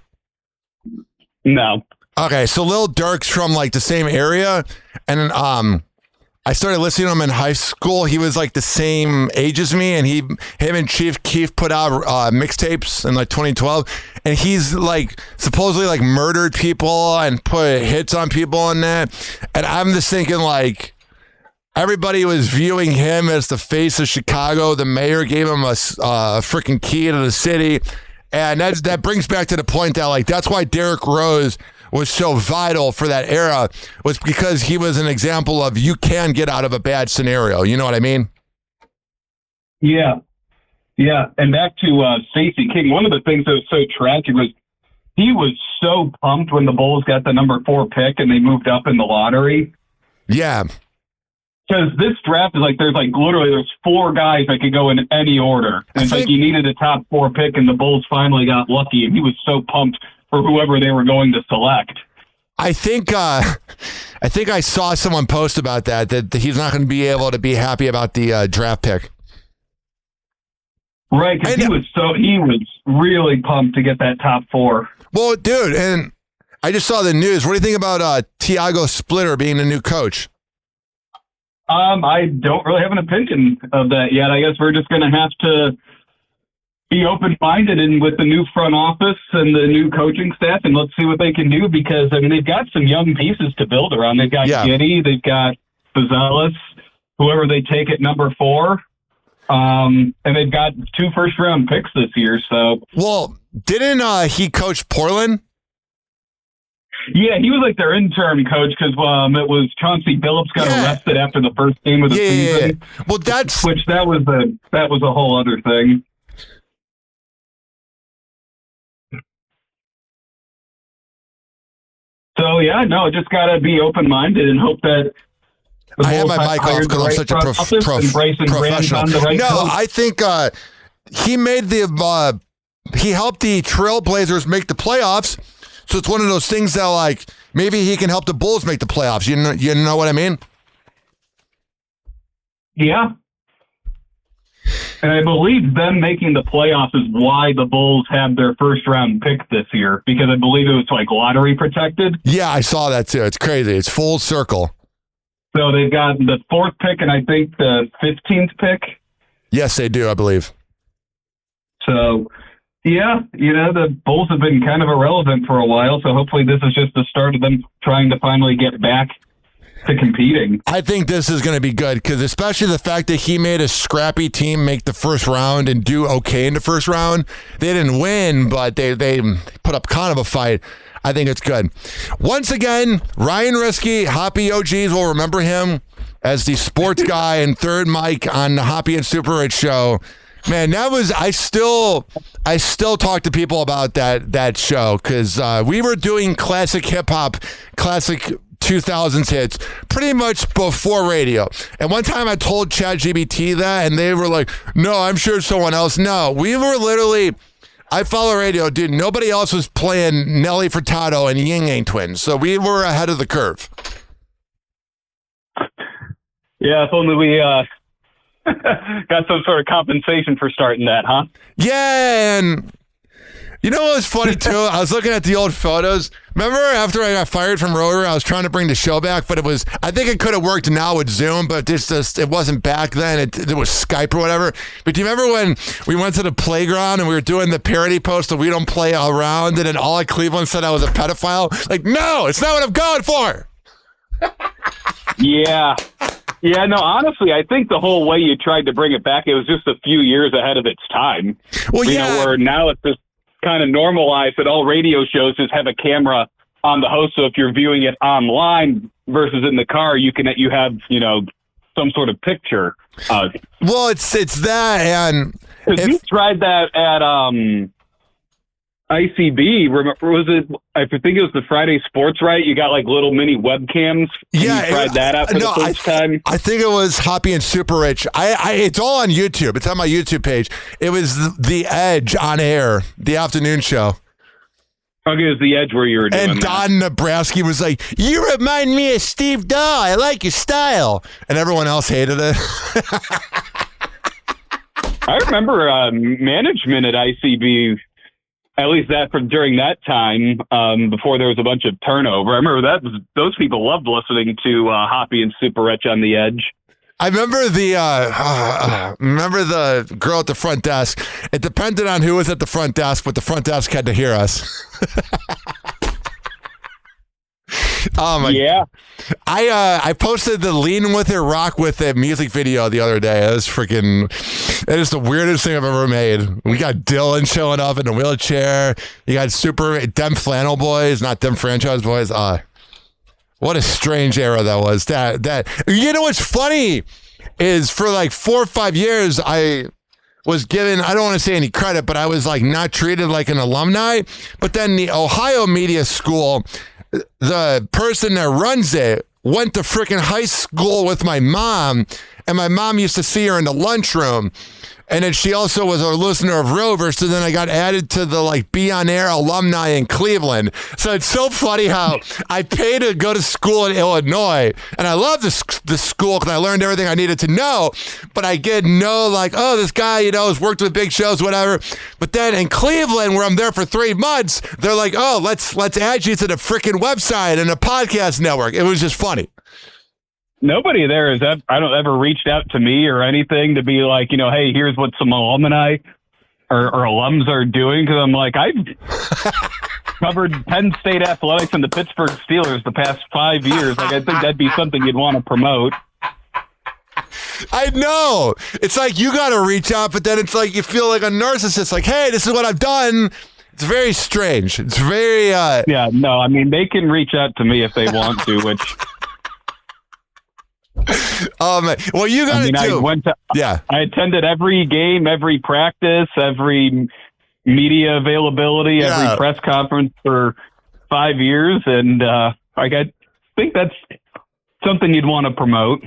No. Okay, so Lil Durk's from like the same area, and I started listening to him in high school. He was like the same age as me, and him and Chief Keef put out mixtapes in like 2012, and he's like supposedly like murdered people and put hits on people and that. And I'm just thinking, like, everybody was viewing him as the face of Chicago. The mayor gave him a freaking key to the city, and that brings back to the point that, like, that's why Derrick Rose was so vital for that era, was because he was an example of you can get out of a bad scenario. You know what I mean? Yeah. And back to Stacey King, one of the things that was so tragic was he was so pumped when the Bulls got the number 4 pick and they moved up in the lottery. Yeah. Because this draft is like, there's 4 guys that could go in any order. And it's like you needed a top 4 pick, and the Bulls finally got lucky, and he was so pumped for whoever they were going to select. I think I saw someone post about that he's not going to be able to be happy about the draft pick. Right, because he was really pumped to get that top 4. Well, dude, and I just saw the news. What do you think about Tiago Splitter being the new coach? I don't really have an opinion of that yet. I guess we're just going to have to be open-minded and with the new front office and the new coaching staff, and let's see what they can do, because I mean they've got some young pieces to build around. They've got Giddey, they've got Fazelis, whoever they take at number 4, and they've got 2 first-round picks this year. So, well, didn't he coach Portland? Yeah, he was like their intern coach, because it was Chauncey Billups got arrested after the first game of the season. Yeah. Well, that was a whole other thing. So, just got to be open-minded and hope that the I have my mic off because I'm such a professional. No, I think he made he helped the Trailblazers make the playoffs. So it's one of those things that, like, maybe he can help the Bulls make the playoffs. You know what I mean? Yeah. And I believe them making the playoffs is why the Bulls have their first-round pick this year, because I believe it was, like, lottery protected. Yeah, I saw that, too. It's crazy. It's full circle. So they've got the 4th pick and I think the 15th pick. Yes, they do, I believe. So, yeah, the Bulls have been kind of irrelevant for a while, so hopefully this is just the start of them trying to finally get back to competing. I think this is going to be good because especially the fact that he made a scrappy team make the first round and do okay in the first round. They didn't win, but they put up kind of a fight. I think it's good. Once again, Ryan Risky, Hoppe OGs will remember him as the sports guy and third mic on the Hoppe and Super Rich show. Man, that was I still talk to people about that show because we were doing classic hip hop, classic 2000s hits pretty much before radio. And one time I told ChatGPT that, and they were like, "No, I'm sure someone else." No, we were literally. I follow radio, dude. Nobody else was playing Nelly Furtado and Ying Yang Twins, so we were ahead of the curve. Yeah, if only we got some sort of compensation for starting that, huh? Yeah, and you know what was funny too? I was looking at the old photos. Remember after I got fired from Rotor, I was trying to bring the show back, but I think it could have worked now with Zoom, but it wasn't back then. It was Skype or whatever. But do you remember when we went to the playground and we were doing the parody post that we don't play around, and then all of Cleveland said I was a pedophile? Like, no, it's not what I'm going for. Yeah. Yeah, no, honestly, I think the whole way you tried to bring it back, it was just a few years ahead of its time. Well, you know, where now it's just kind of normalized that all radio shows just have a camera on the host. So if you're viewing it online versus in the car, you have, you know, some sort of picture. Well, it's that, and you tried that at ICB. Was it? I think it was the Friday Sports, right? You got like little mini webcams. Yeah, you tried that out for the first time. I think it was Hoppe and Super Rich. It's all on YouTube. It's on my YouTube page. It was The Edge on air, the afternoon show. Okay, it was The Edge where you were doing and Don Nebraski was like, "You remind me of Steve Dahl. I like your style," and everyone else hated it. I remember management at ICB. At least that during that time, before there was a bunch of turnover. I remember those people loved listening to Hoppe and Super Rich on The Edge. I remember the girl at the front desk. It depended on who was at the front desk, but the front desk had to hear us. Yeah. I posted the Lean With It, Rock With It music video the other day. It is the weirdest thing I've ever made. We got Dylan showing up in a wheelchair. You got Dem Flannel Boys, not Dem Franchise Boys. What a strange era that was. That you know what's funny is for like 4 or 5 years I was given, I don't want to say any credit, but I was like not treated like an alumni. But then the Ohio Media School, the person that runs it went to freaking high school with my mom, and my mom used to see her in the lunchroom. And then she also was a listener of Rover, so then I got added to the like Be On Air alumni in Cleveland. So it's so funny how I paid to go to school in Illinois, and I love the school because I learned everything I needed to know, but I get no like, oh, this guy, you know, has worked with big shows, whatever. But then in Cleveland, where I'm there for 3 months, they're like, oh, let's add you to the freaking website and a podcast network. It was just funny. Nobody there I don't ever reached out to me or anything to be like, you know, hey, here's what some alumni or alums are doing. Cause I'm like, I've covered Penn State athletics and the Pittsburgh Steelers the past 5 years. Like, I think that'd be something you'd want to promote. I know. It's like you got to reach out, but then it's like you feel like a narcissist. Like, hey, this is what I've done. It's very strange. It's very... Yeah, no, I mean, they can reach out to me if they want to, which... well, you got it too. I attended every game, every practice, every media availability, every press conference for 5 years, and I think that's something you'd want to promote.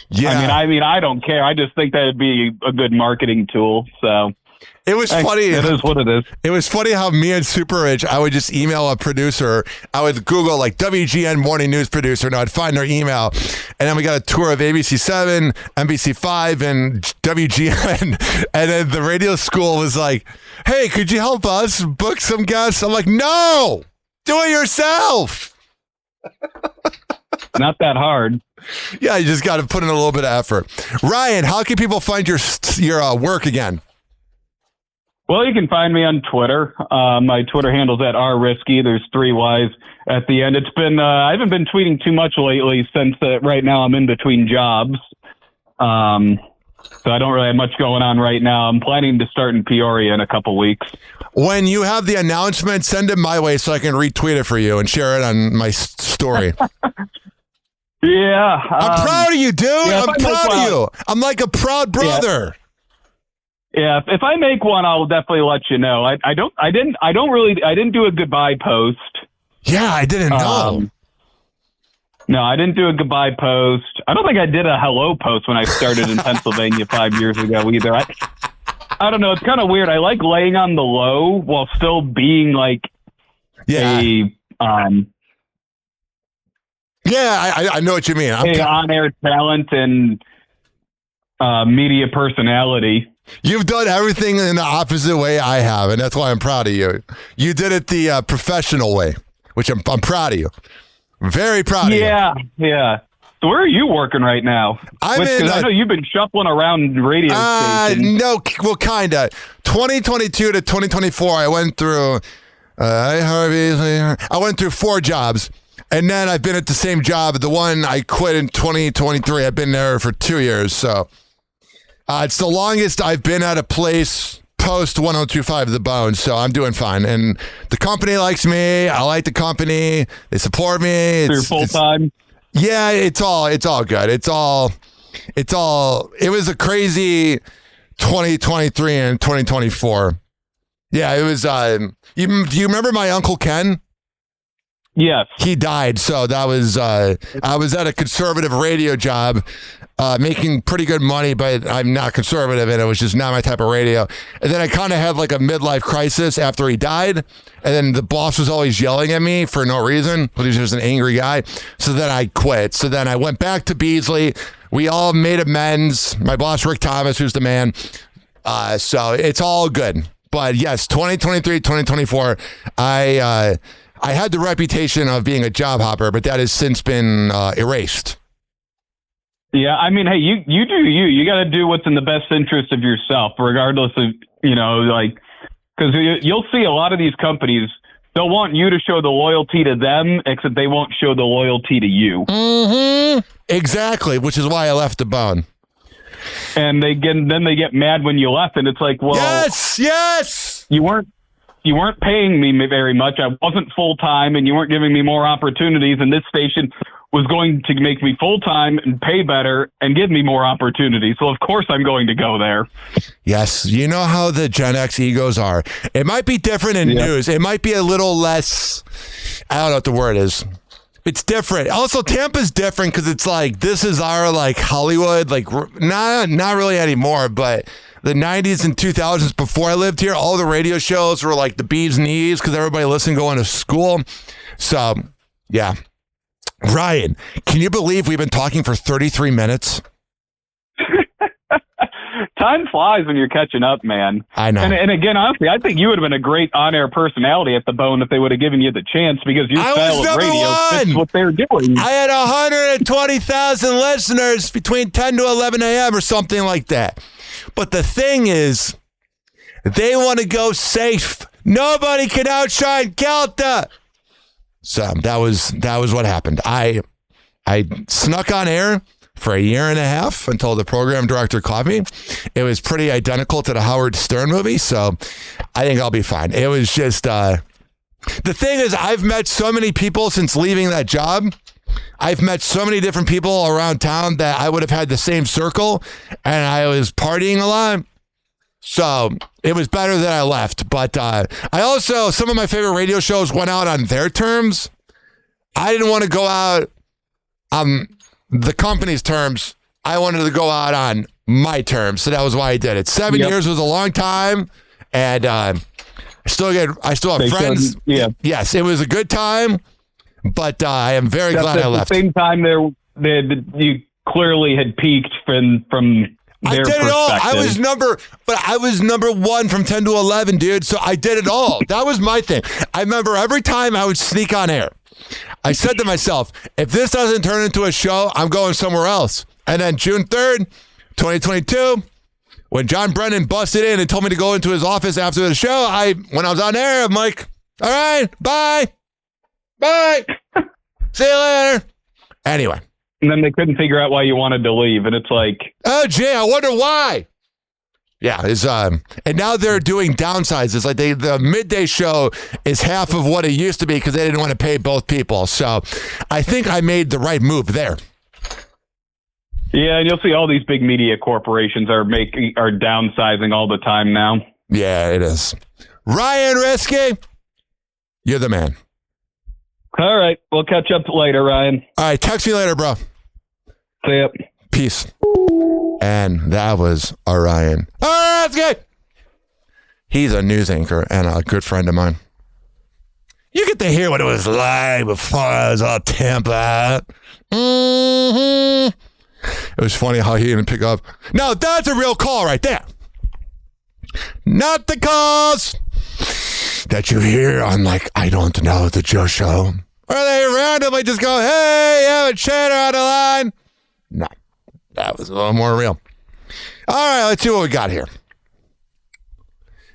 Yeah, I mean, I don't care. I just think that'd be a good marketing tool. So. It was funny. It is what it is. It was funny how me and Super Rich, I would just email a producer. I would Google like WGN Morning News producer, and I'd find their email. And then we got a tour of ABC7, NBC5, and WGN. And then the radio school was like, hey, could you help us book some guests? I'm like, no, do it yourself. Not that hard. Yeah, you just got to put in a little bit of effort. Ryan, how can people find your work again? Well, you can find me on Twitter. My Twitter handle's at rrisky. There's 3 Y's at the end. It's been I haven't been tweeting too much lately since right now I'm in between jobs. So I don't really have much going on right now. I'm planning to start in Peoria in a couple weeks. When you have the announcement, send it my way so I can retweet it for you and share it on my story. Yeah. I'm proud of you, dude. I'm proud of you. I'm like a proud brother. Yeah. If I make one, I'll definitely let you know. I didn't do a goodbye post. Yeah, I didn't know. No, I didn't do a goodbye post. I don't think I did a hello post when I started in Pennsylvania 5 years ago either. I don't know. It's kind of weird. I like laying on the low while still being like I know what you mean. On-air talent and media personality. You've done everything in the opposite way I have, and that's why I'm proud of you. You did it the professional way, which I'm proud of you. Very proud of you. Yeah. So where are you working right now? I know you've been shuffling around radio stations. No, well, kind of. 2022 to 2024, I went through I went through 4 jobs. And then I've been at the same job. The one I quit in 2023, I've been there for 2 years. So it's the longest I've been at a place post 1025 The Bone. So I'm doing fine. And the company likes me. I like the company. They support me. You're full time? Yeah, it's all good. It was a crazy 2023 and 2024. Yeah, it was, do you remember my Uncle Ken? Yes. He died, so that was, I was at a conservative radio job, making pretty good money, but I'm not conservative, and it was just not my type of radio. And then I kind of had like a midlife crisis after he died, and then the boss was always yelling at me for no reason, but he was just an angry guy. So then I quit. So then I went back to Beasley. We all made amends. My boss, Rick Thomas, who's the man. So it's all good. But yes, 2023, 2024, I had the reputation of being a job hopper, but that has since been erased. Yeah, I mean, hey, you do you. You got to do what's in the best interest of yourself, regardless of, because you'll see a lot of these companies, they'll want you to show the loyalty to them, except they won't show the loyalty to you. Mm-hmm. Exactly, which is why I left The Bone. And they get mad when you left, and it's like, well, yes, you weren't paying me very much. I wasn't full time, and you weren't giving me more opportunities. And this station was going to make me full time and pay better and give me more opportunities. So of course I'm going to go there. Yes, you know how the Gen X egos are. It might be different in news. It might be a little less. I don't know what the word is. It's different. Also, Tampa's different because it's like this is our like Hollywood, like not really anymore, but. The 90s and 2000s before I lived here, all the radio shows were like the bee's knees because everybody listened going to school. So, yeah. Ryan, can you believe we've been talking for 33 minutes? Time flies when you're catching up, man. I know. And again, honestly, I think you would have been a great on-air personality at The Bone if they would have given you the chance because your style of radio fits what they're doing. I had 120,000 listeners between 10 to 11 a.m. or something like that. But the thing is, they want to go safe. Nobody can outshine Kelta. So that was what happened. I snuck on air for a year and a half until the program director caught me. It was pretty identical to the Howard Stern movie, so I think I'll be fine. It was just the thing is, I've met so many people since leaving that job. I've met so many different people around town that I would have had the same circle, and I was partying a lot. So it was better that I left. But I also, some of my favorite radio shows went out on their terms. I didn't want to go out on the company's terms. I wanted to go out on my terms. So that was why I did it. 7 years was a long time. And I still have friends. Yeah. Yes, it was a good time. But I am very glad I left. At the same time, you clearly had peaked from their perspective. It all. I was number 1 from 10 to 11, dude. So I did it all. That was my thing. I remember every time I would sneak on air, I said to myself, if this doesn't turn into a show, I'm going somewhere else. And then June 3rd, 2022, When John Brennan busted in and told me to go into his office after the show, when I was on air, I'm like, all right, bye. Bye. See you later. Anyway. And then they couldn't figure out why you wanted to leave. And it's like, oh, gee, I wonder why. Yeah, and now they're doing downsides. It's like the midday show is half of what it used to be because they didn't want to pay both people. So I think I made the right move there. Yeah, and you'll see all these big media corporations are downsizing all the time now. Yeah, it is. Ryan Risky, you're the man. All right, we'll catch up later, Ryan. All right, text me later, bro. See ya. Peace. And that was Orion. All right, that's good. He's a news anchor and a good friend of mine. You get to hear what it was like before I was all tempered. It was funny how he didn't pick up. No, that's a real call right there. Not the calls that you hear on, like, I don't know, the Joe Show. Or they randomly just go, hey, you have a chatter on the line. No, that was a little more real. All right, let's see what we got here.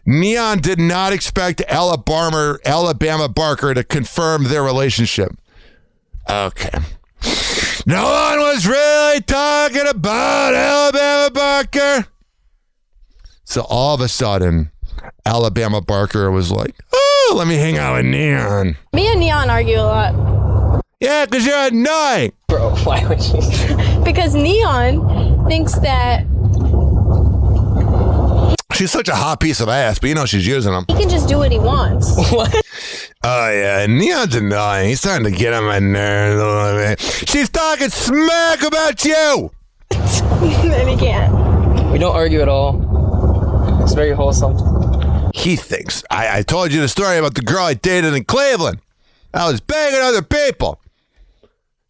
Neon did not expect Alabama Barker to confirm their relationship. Okay. No one was really talking about Alabama Barker. So all of a sudden, Alabama Barker was like, oh, let me hang out with Neon. Me and Neon argue a lot. Yeah, because you're annoying. Bro, why would you? Because Neon thinks that she's such a hot piece of ass, but you know she's using them. he can just do what he wants. What? Oh, yeah, Neon's annoying. He's starting to get on my nerves a little bit. She's talking smack about you. Then he can't. We don't argue at all. It's very wholesome. He thinks. I told you the story about the girl I dated in Cleveland. I was banging other people.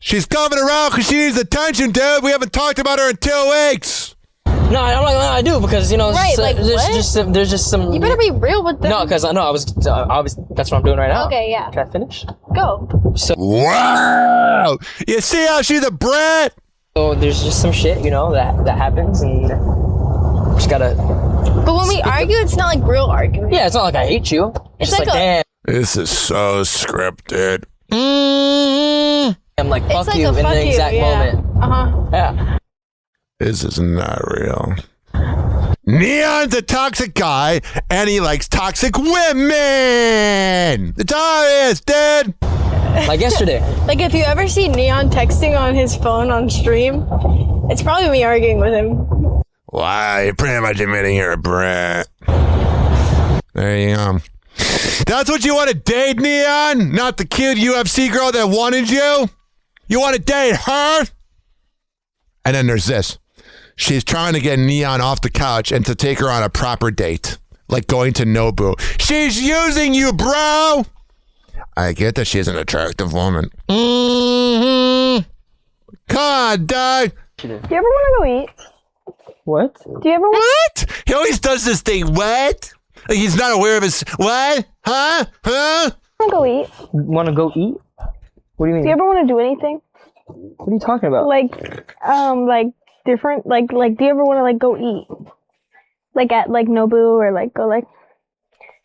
She's coming around because she needs attention, dude. We haven't talked about her in 2 weeks. No, I'm not gonna do because Right, like, there's what? just some. You better be real with them. No, because I know I was obviously that's what I'm doing right now. Okay, yeah. Can I finish? Go. So wow, you see how she's a brat? So there's just some shit, that happens, and just gotta. But when we argue, it's not like real arguing. Yeah, it's not like I hate you. It's just like damn. This is so scripted. I'm like, It's fuck like you a in fuck the you, exact yeah. moment. Yeah. This is not real. Neon's a toxic guy, and he likes toxic women. That's all it is, dude. Like yesterday. Like if you ever see Neon texting on his phone on stream, it's probably me arguing with him. Wow, you're pretty much admitting you're a brat. There you go. That's what you want to date, Neon? Not the cute UFC girl that wanted you? You want to date her? And then there's this. She's trying to get Neon off the couch and to take her on a proper date. Like going to Nobu. She's using you, bro! I get that she's an attractive woman. Mm-hmm. Come on, Doug. Do you ever want to go eat? What? Do you ever What? He always does this thing. What? Like he's not aware of his... What? Huh? Huh? want to go eat? Want to go eat? What do you mean? Do you ever want to do anything? What are you talking about? Like different, like, do you ever want to, like, go eat? Like, at, like, Nobu, or, like, go, like,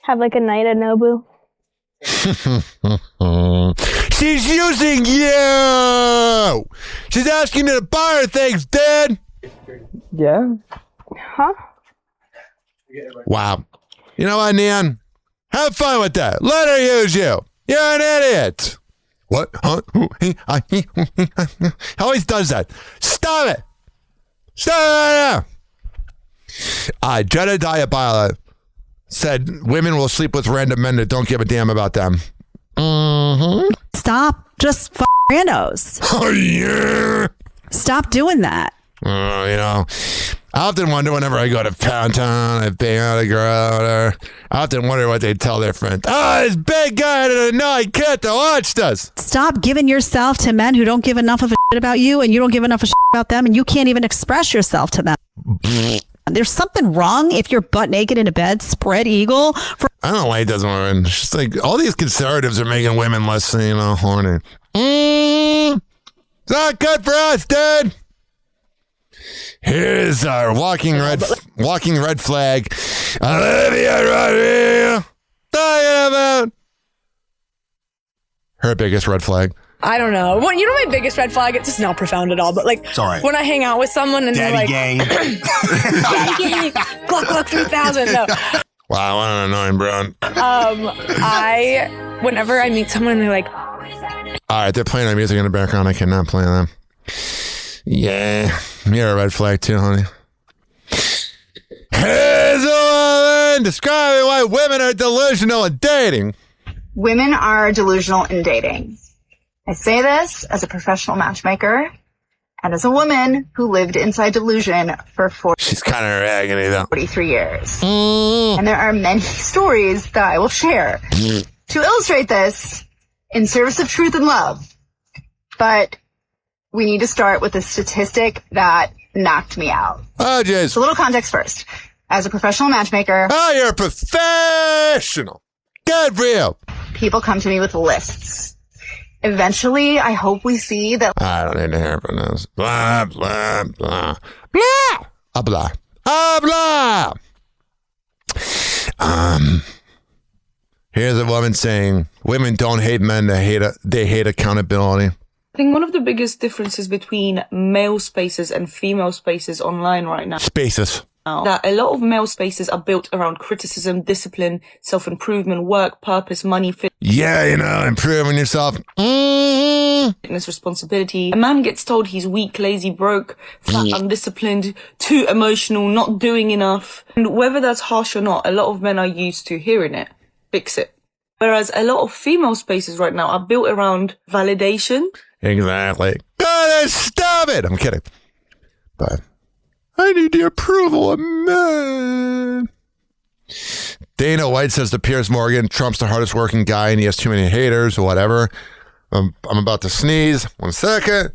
have, like, a night at Nobu? She's using you! She's asking you to buy her things, dude! Yeah? Huh? Wow. You know what, Neon? Have fun with that. Let her use you. You're an idiot. What? Huh? He always does that. Stop it. Stop it right now. Jedediah Bila said women will sleep with random men that don't give a damn about them. Mm-hmm. Stop just randos. Oh, yeah. Stop doing that. I often wonder whenever I go to Pound Town, I bang out a girl, or I often wonder what they tell their friends. Oh, this big guy and an annoying kid that watched us. Stop giving yourself to men who don't give enough of a shit about you, and you don't give enough of a shit about them, and you can't even express yourself to them. There's something wrong if you're butt naked in a bed, spread eagle. I don't like this one. It's just like all these conservatives are making women less, horny. It's not good for us, dude. Here's our walking red... walking red flag. Olivia Rodrigo talking about her biggest red flag. I don't know. Well, you know my biggest red flag? It's just not profound at all, but like It's all right. when I hang out with someone and Daddy they're like, gang. Daddy gang, Gluck 3000. No. Wow, what an annoying brown. Whenever I meet someone and they're like, All right, they're playing our music in the background. I cannot play them. Yeah, you're a red flag too, honey. Here's a woman describing why women are delusional in dating. Women are delusional in dating. I say this as a professional matchmaker and as a woman who lived inside delusion for She's kind of agony though. 43 years. And there are many stories that I will share to illustrate this in service of truth and love. But we need to start with a statistic that knocked me out. Oh, jeez. So a little context first. As a professional matchmaker. Oh, you're a professional. Good for you. People come to me with lists. Eventually, I hope we see that. I don't need to hear from this. Blah, blah, blah. Blah! Blah. Blah. Here's a woman saying, women don't hate men, they hate accountability. I think one of the biggest differences between male spaces and female spaces online right now. Spaces. That a lot of male spaces are built around criticism, discipline, self-improvement, work, purpose, money, Yeah, improving yourself. fitness, responsibility. A man gets told he's weak, lazy, broke, fat, undisciplined, too emotional, not doing enough. And whether that's harsh or not, a lot of men are used to hearing it. Fix it. Whereas a lot of female spaces right now are built around validation. Exactly. Gotta stop it! I'm kidding. But I need the approval of men. Dana White says to Piers Morgan, Trump's the hardest working guy and he has too many haters or whatever. I'm about to sneeze. 1 second.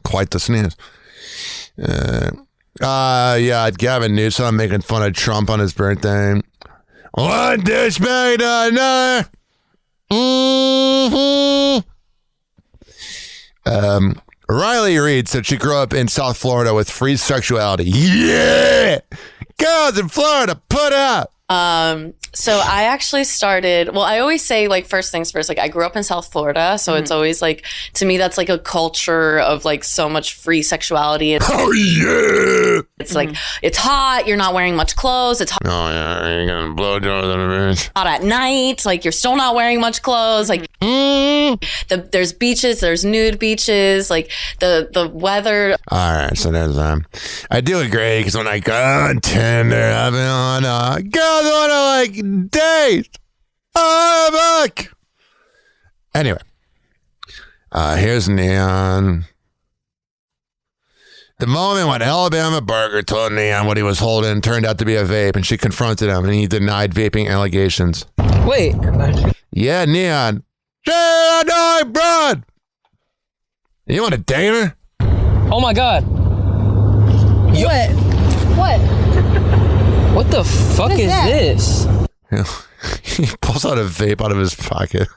Quite the sneeze. Yeah, Gavin Newsom making fun of Trump on his birthday. One douchebag to another. Riley Reid said she grew up in South Florida with free sexuality. Yeah! Girls in Florida, put up! So I actually started, well, I always say like first things first, like I grew up in South Florida. So it's always like, to me, that's like a culture of like so much free sexuality. Oh yeah. It's like, it's hot. You're not wearing much clothes. It's hot. Oh yeah. You're going to blow jobs on a bitch. Hot at night. Like you're still not wearing much clothes. Like there's beaches, there's nude beaches, like the weather. All right. So there's, I do agree because when I go on Tinder, I've been on, girls want to like date. Oh, look. Anyway, here's Neon. The moment when Alabama Burger told Neon what he was holding turned out to be a vape, and she confronted him, and he denied vaping allegations. Wait. Yeah, Neon. Yeah, no, broad. You want to date her? Oh my God. What? What? What the fuck is this? He pulls out a vape out of his pocket.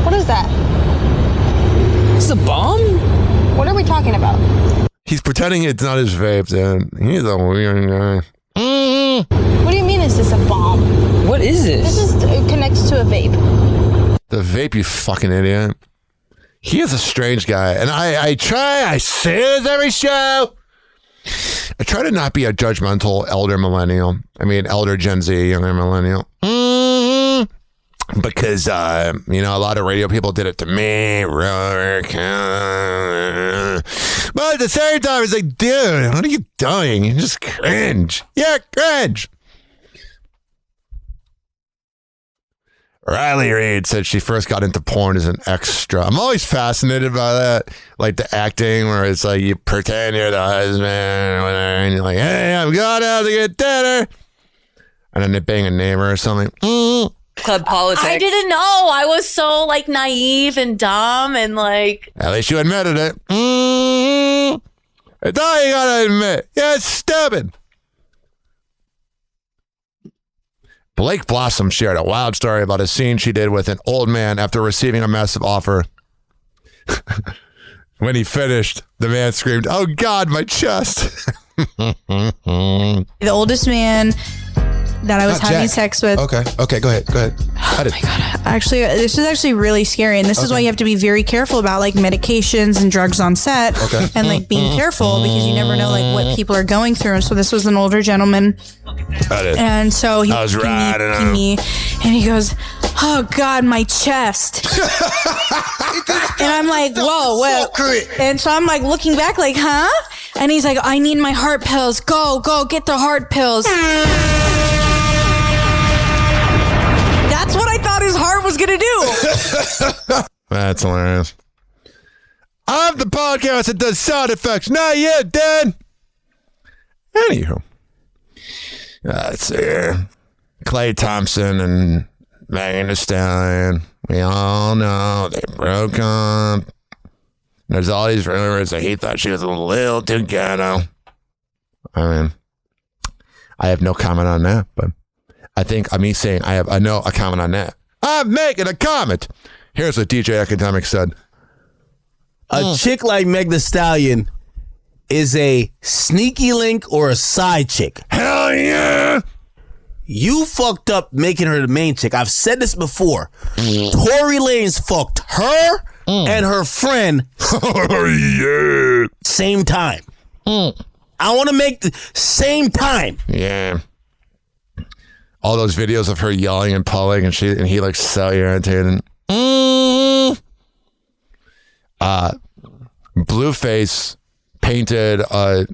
What is that? It's a bomb? What are we talking about? He's pretending it's not his vape, dude. He's a weird guy. What do you mean is this a bomb? What is this? It connects to a vape. The vape, you fucking idiot. He is a strange guy. And I say this every show. I try to not be a judgmental elder millennial. I mean, elder Gen Z, younger millennial. Because, a lot of radio people did it to me. But at the same time, it's like, dude, what are you doing? You just cringe. Yeah, cringe. Riley Reid said she first got into porn as an extra. I'm always fascinated by that. Like the acting where it's like you pretend you're the husband or whatever, and you're like, hey, I'm going out to get dinner. And then they bang a neighbor or something. Club politics. I didn't know. I was so like naive and dumb and like. At least you admitted it. That's all you gotta admit. Yeah, it's stupid. Blake Blossom shared a wild story about a scene she did with an old man after receiving a massive offer. When he finished, the man screamed, "Oh God, my chest." The oldest man that I was having sex with. Okay, go ahead. Oh my God. Actually, this is actually really scary. And this is why you have to be very careful about like medications and drugs on set. Okay. And like being careful because you never know like what people are going through. And so this was an older gentleman. And so he was riding me and he goes, "Oh God, my chest." And I'm like, whoa, what? And so I'm like looking back like, huh? And he's like, "I need my heart pills. Go, get the heart pills." That's what I thought his heart was going to do. That's hilarious. I'm the podcast that does sound effects. Not yet, Dan. Anywho. Let's see here. Klay Thompson and Megan Thee Stallion. We all know they broke up. There's all these rumors that he thought she was a little too ghetto. I mean, I have no comment on that, but I think me saying I know a comment on that. I'm making a comment. Here's what DJ Academic said. A chick like Meg Thee Stallion is a sneaky link or a side chick. Hell yeah. You fucked up making her the main chick. I've said this before. Tory Lanez fucked her and her friend same time. I want to make the same time. Yeah. All those videos of her yelling and pulling and he like so irritated. Blueface painted a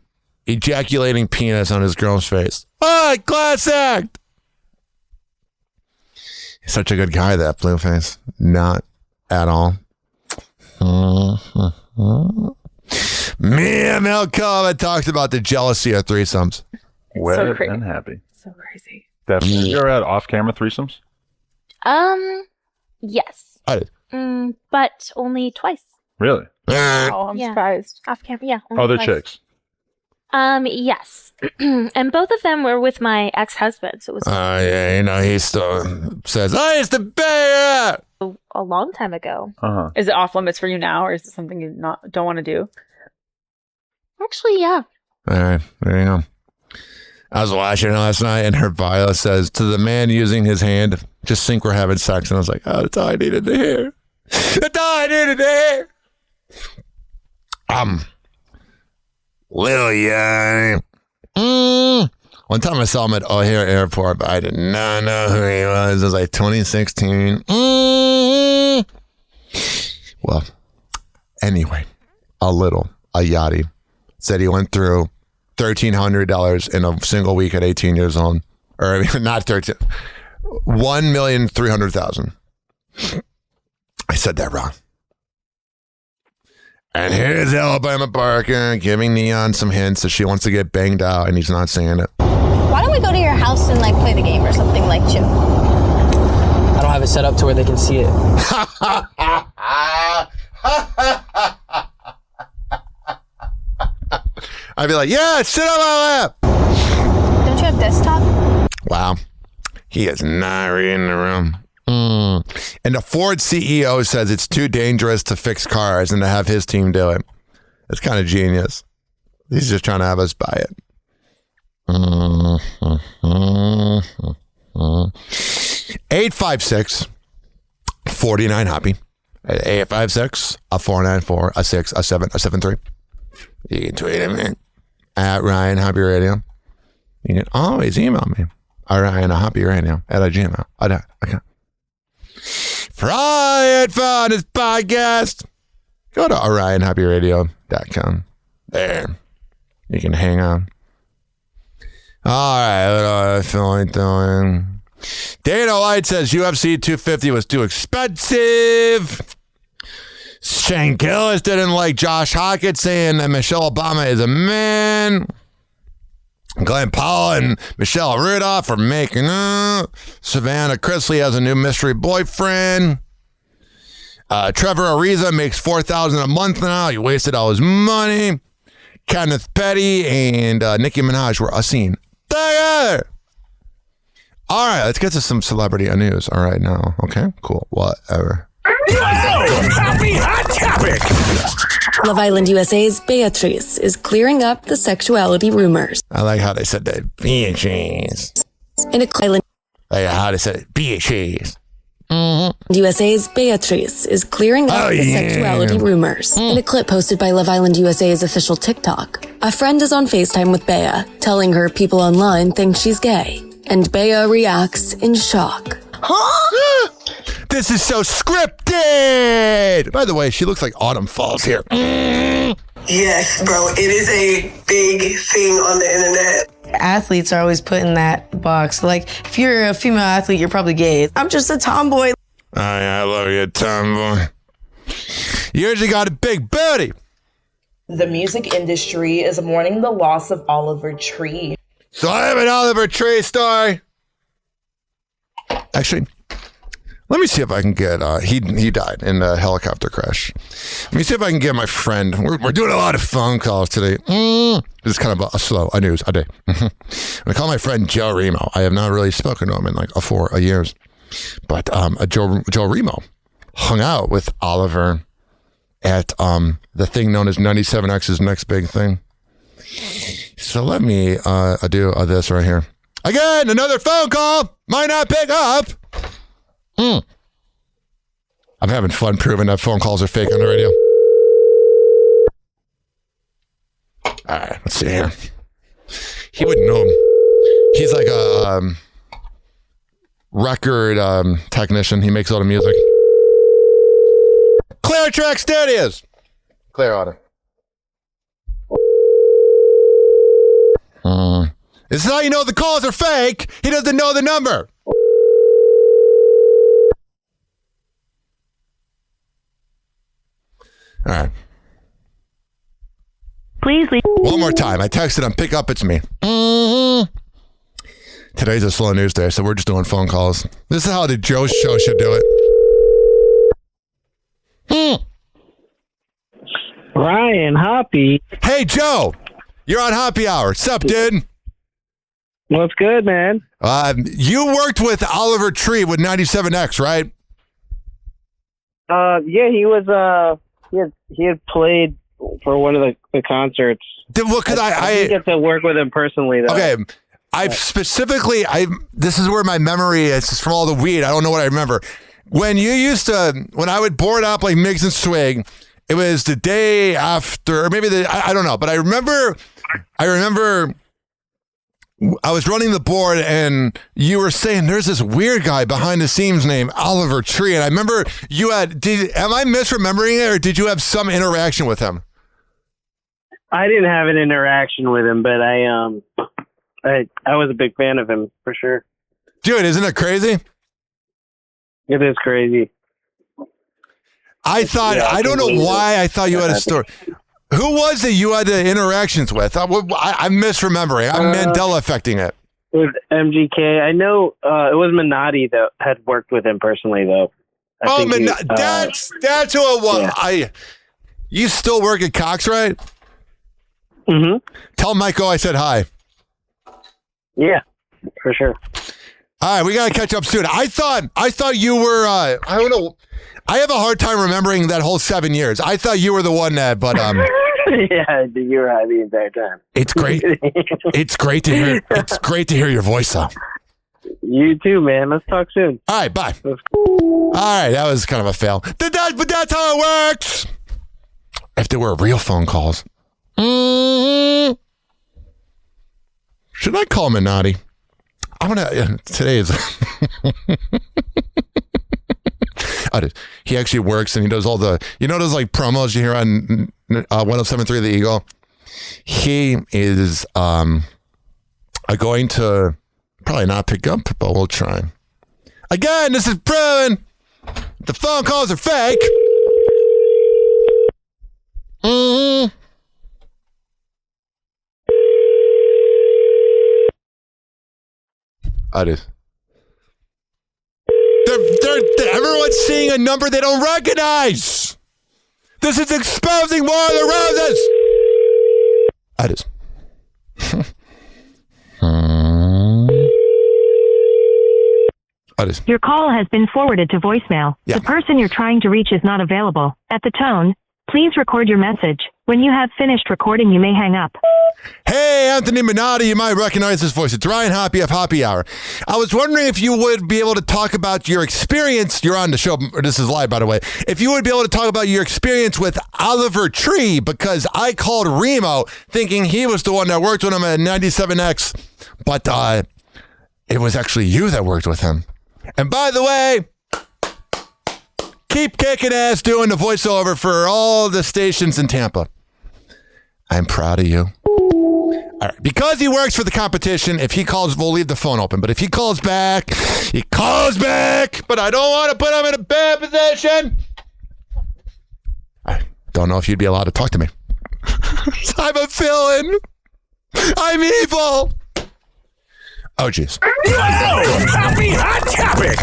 ejaculating penis on his girl's face. Oh, class act. He's such a good guy, that Blueface. Not at all. Me and Mel Coleman talked about the jealousy of threesomes. Wet and happy. So crazy. Definitely. You ever had off-camera threesomes? Yes. I did. But only twice. Really? Oh, I'm surprised. Off camera, yeah. only Other twice. chicks? Yes. And both of them were with my ex-husband, so it was yeah, he still says, I used to pay it. a long time ago. Uh-huh. Is it off limits for you now, or is it something you don't want to do? Actually, yeah. All right, there you go. I was watching last night, and her bio says, to the man using his hand, just think we're having sex. And I was like, oh, that's all I needed to hear. That's all I needed to hear. Lil Young. One time I saw him at O'Hare Airport, but I did not know who he was. It was like 2016. Well, anyway, a yachty said he went through $1,300 in a single week at 18 years old. Or I mean, not 13. 1,300,000. I said that wrong. And here's Alabama Parker giving Neon some hints that she wants to get banged out, and he's not saying it. Why don't we go to your house and like play the game or something like chill? I don't have it set up to where they can see it. I'd be like, yeah, sit on my lap. Don't you have desktop? Wow. He is not reading the room. And the Ford CEO says it's too dangerous to fix cars and to have his team do it. It's kind of genius. He's just trying to have us buy it. 856 49 Hoppy. 856 494 673. You can tweet at me at Ryan Hoppy Radio. You can always email me at Ryan Hoppy Radio at gmail. Okay. For all you found this podcast, go to orionhappyradio.com. There. You can hang on. All right, what do I feel like doing? Dana White says UFC 250 was too expensive. Shane Gillis didn't like Josh Hockett saying that Michelle Obama is a man. Glenn Powell and Michelle Rudolph are making up. Savannah Chrisley has a new mystery boyfriend. Trevor Ariza makes $4,000 a month now. He wasted all his money. Kenneth Petty and Nicki Minaj were seen together. All right, let's get to some celebrity news. All right, now. Okay, cool. Whatever. Happy hot topic. Love Island USA's Beatrice is clearing up the sexuality rumors. I like how they said that. Beatrice. In a island. I like how they said it. Beatrice. USA's Beatrice is clearing up the sexuality rumors. In a clip posted by Love Island USA's official TikTok, a friend is on FaceTime with Bea, telling her people online think she's gay. And Bea reacts in shock. Huh? This is so scripted! By the way, she looks like Autumn Falls here. Yes, bro. It is a big thing on the internet. Athletes are always put in that box. Like, if you're a female athlete, you're probably gay. I'm just a tomboy. I love you, tomboy. You usually got a big booty. The music industry is mourning the loss of Oliver Tree. So I have an Oliver Tree story. Actually, let me see if I can get, he died in a helicopter crash. Let me see if I can get my friend. We're doing a lot of phone calls today. It's kind of a news a day. I'm gonna call my friend Joe Remo. I have not really spoken to him in like 4 years. But Joe Remo hung out with Oliver at the thing known as 97X's Next Big Thing. So let me do this right here. Again, another phone call. Might not pick up. I'm having fun proving that phone calls are fake on the radio. All right, let's see here. He wouldn't know him. He's like a record technician. He makes all the music. Clear Track Studios. Clear on it. This is how you know the calls are fake. He doesn't know the number. All right. Please leave. One more time. I texted him. Pick up. It's me. Today's a slow news day, so we're just doing phone calls. This is how the Joe Show should do it. Ryan, Hoppy. Hey, Joe. You're on Happy Hour. Sup, dude? What's good, man? You worked with Oliver Tree with 97X, right? Yeah, he was. He had played for one of the concerts. Well, I didn't get to work with him personally, though. Okay. This is where my memory is. It's from all the weed. I don't know what I remember. When I would board up like Migs and Swig, it was the day after, or maybe I don't know, but I remember I was running the board and you were saying there's this weird guy behind the scenes named Oliver Tree. And I remember am I misremembering it or did you have some interaction with him? I didn't have an interaction with him, but I was a big fan of him for sure. Dude, isn't it crazy? It is crazy. I don't know why I thought you had a story. Who was it you had the interactions with? I'm misremembering. I'm Mandela affecting it. With MGK. I know it was Minotti that had worked with him personally, though. That's who it was. Yeah. You still work at Cox, right? Mm-hmm. Tell Michael I said hi. Yeah, for sure. All right, we got to catch up soon. I thought you were, I don't know. I have a hard time remembering that whole 7 years. I thought you were the one that, but yeah, you were high the entire time. It's great. It's great to hear. It's great to hear your voice, though. You too, man. Let's talk soon. All right, bye. All right, that was kind of a fail. But that's how it works. If there were real phone calls. Should I call Minotti? Today is. He actually works and he does all the, those like promos you hear on 107.3 The Eagle. He is going to probably not pick up, but we'll try. Again, this is proven. The phone calls are fake. Everyone's seeing a number they don't recognize. This is exposing War of the Roses. That is. Your call has been forwarded to voicemail. Yeah. The person you're trying to reach is not available. At the tone, please record your message. When you have finished recording, you may hang up. Hey, Anthony Minotti, you might recognize this voice. It's Ryan Hoppe of Hoppe Hour. I was wondering if you would be able to talk about your experience. You're on the show. This is live, by the way. If you would be able to talk about your experience with Oliver Tree, because I called Remo thinking he was the one that worked with him at 97X, but it was actually you that worked with him. And by the way, keep kicking ass doing the voiceover for all the stations in Tampa. I'm proud of you. All right. Because he works for the competition, if he calls, we'll leave the phone open. But if he calls back, he calls back. But I don't want to put him in a bad position. I don't know if you'd be allowed to talk to me. I'm a villain. I'm evil. Oh, jeez. Happy Hot Topic!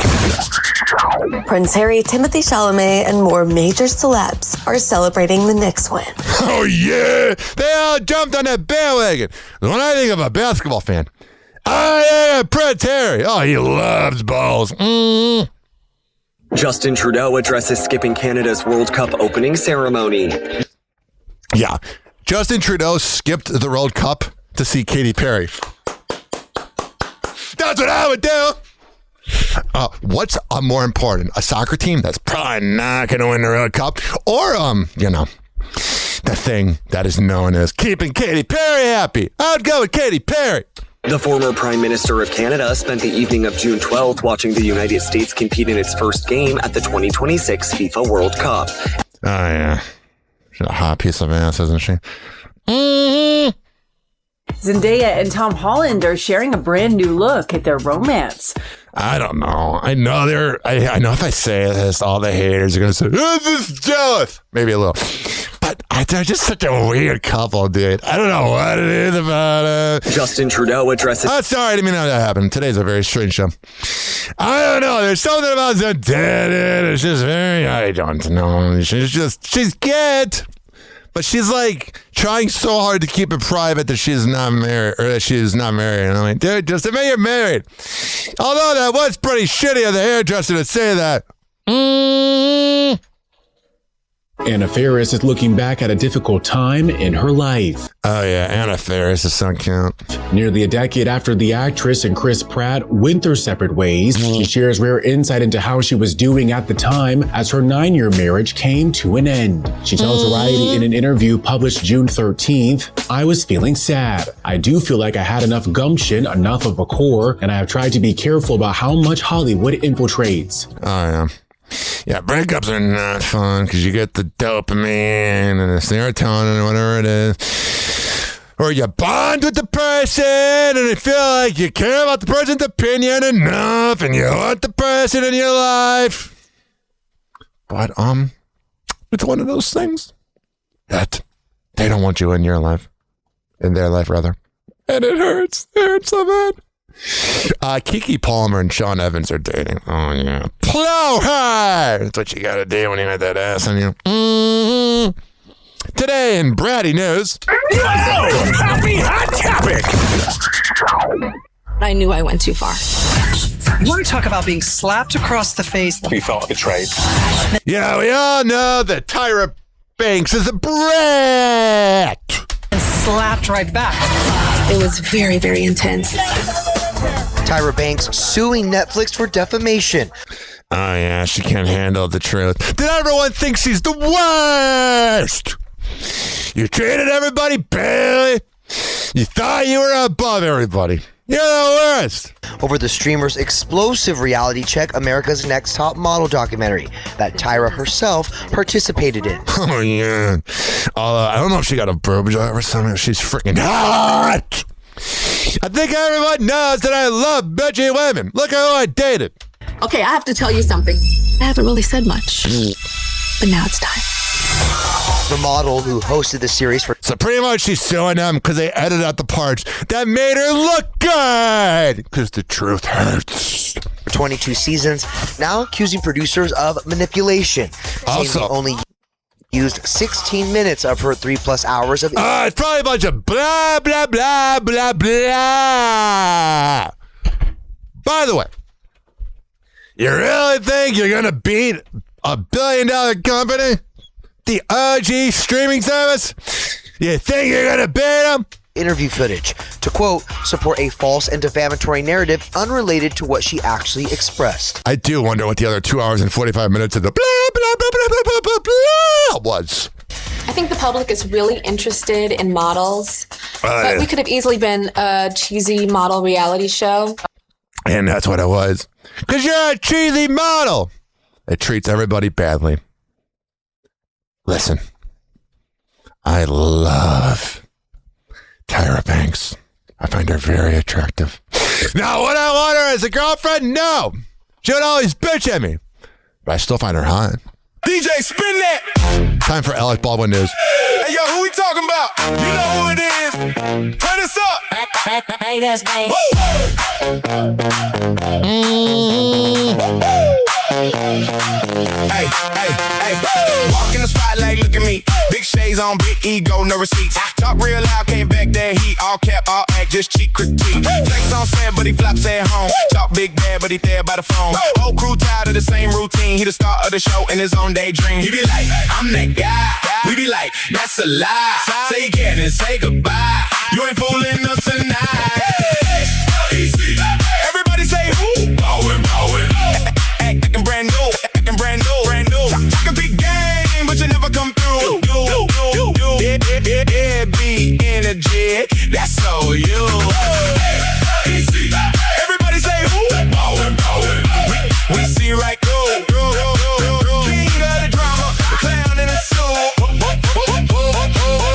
Prince Harry, Timothy Chalamet, and more major celebs are celebrating the Knicks win. Oh, yeah. They all jumped on that bandwagon. When I think of a basketball fan, Prince Harry. Oh, he loves balls. Justin Trudeau addresses skipping Canada's World Cup opening ceremony. Yeah. Justin Trudeau skipped the World Cup to see Katy Perry. That's what I would do. What's more important? A soccer team that's probably not going to win the World Cup, or the thing that is known as keeping Katy Perry happy. I'd go with Katy Perry. The former Prime Minister of Canada spent the evening of June 12th watching the United States compete in its first game at the 2026 FIFA World Cup. Oh, yeah. She's a hot piece of ass, isn't she? Zendaya and Tom Holland are sharing a brand new look at their romance. I don't know. I know I know if I say this, all the haters are going to say, this is jealous. Maybe a little. But they're just such a weird couple, dude. I don't know what it is about it. Justin Trudeau addresses... Oh, sorry, I didn't mean that happened. Today's a very strange show. I don't know. There's something about Zendaya. It's just very... I don't know. She's good. But she's like trying so hard to keep it private that she's not married, or that she's not married. And I'm like, dude, just admit you're married. Although that was pretty shitty of the hairdresser to say that. Anna Faris is looking back at a difficult time in her life. Oh, yeah. Anna Faris is so cute. Nearly a decade after the actress and Chris Pratt went their separate ways, she shares rare insight into how she was doing at the time as her 9-year marriage came to an end. She tells Variety in an interview published June 13th, "I was feeling sad. I do feel like I had enough gumption, enough of a core, and I have tried to be careful about how much Hollywood infiltrates." Oh, yeah. Yeah, breakups are not fun because you get the dopamine and the serotonin or whatever it is. Or you bond with the person and you feel like you care about the person's opinion enough and you want the person in your life. But, it's one of those things that they don't want you in your life. In their life, rather. And it hurts. It hurts so bad. Keke Palmer and Sean Evans are dating. Oh, yeah. Plow hard! That's what you gotta do when you have that ass on you. Today in Bratty News. Happy Hot Topic! I knew I went too far. You want to talk about being slapped across the face? We felt betrayed. Yeah, we all know that Tyra Banks is a brat. And slapped right back. It was very, very intense. Tyra Banks suing Netflix for defamation. Oh, yeah, she can't handle the truth. Did everyone think she's the worst? You treated everybody badly. You thought you were above everybody. You're the worst. Over the streamer's explosive reality check America's Next Top Model documentary that Tyra herself participated in. Oh, yeah. I don't know if she got a boob job or something. She's freaking hot. I think everyone knows that I love bitchy women. Look at who I dated. Okay, I have to tell you something. I haven't really said much, but now it's time. The model who hosted the series for... So pretty much she's suing them because they edited out the parts that made her look good. Because the truth hurts. For 22 seasons, now accusing producers of manipulation. Also... only used 16 minutes of her 3+ hours of... it's probably a bunch of blah, blah, blah, blah, blah. By the way, You really think you're going to beat a $1 billion company? The OG streaming service? You think you're going to beat them? Interview footage to, quote, support a false and defamatory narrative unrelated to what she actually expressed. I do wonder what the other 2 hours and 45 minutes of the blah, blah, blah, blah, blah, blah, blah was. I think the public is really interested in models, but we could have easily been a cheesy model reality show. And that's what it was. Because you're a cheesy model. It treats everybody badly. Listen, I love Tyra Banks. I find her very attractive. Now, would I want her as a girlfriend? No. She would always bitch at me. But I still find her hot. DJ, spin that. Time for Alec Baldwin News. Hey, yo, who we talking about? You know who it is. Turn us up. Hey. Walk in the spotlight, look at me. Big shades on, big ego, no receipts. Talk real loud, can't back that heat. All cap, all act, just cheap critique. Flex on set, but he flops at home. Talk big bad, but he there by the phone. Whole crew tired of the same routine. He the star of the show in his own daydream. He be like, I'm that guy. We be like, that's a lie. Say you can and say goodbye. You ain't fooling us tonight. Easy. Everybody say who? Ballin'. Acting brand new. Talking big game, but you never come through. Yeah, be energy. That's so you. Easy. Everybody say who? Ballin'. We see right through. King of the drama, the clown in a suit.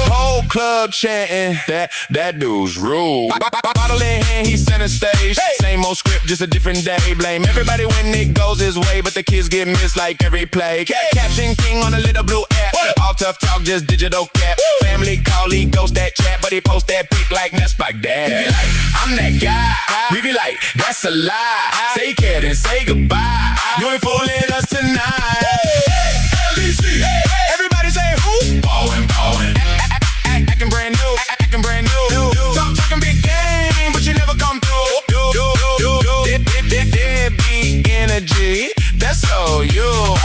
Whole club chanting that dude's rude. Bottle in hand, he's center stage. Same old script, just a different day. Blame everybody when it goes his way, but the kids get missed like every play. Caption king on a little blue app. All tough talk, just digital cap. Family call, he ghost that chat, but he post that pic like that's my dad. He be like, I'm that guy. We be like, that's a lie. Say care and say goodbye. You ain't fooling us tonight. LDC. Everybody say who? Ballin'. Acting brand new. Talking big game, but you never come through. There be energy. That's all you.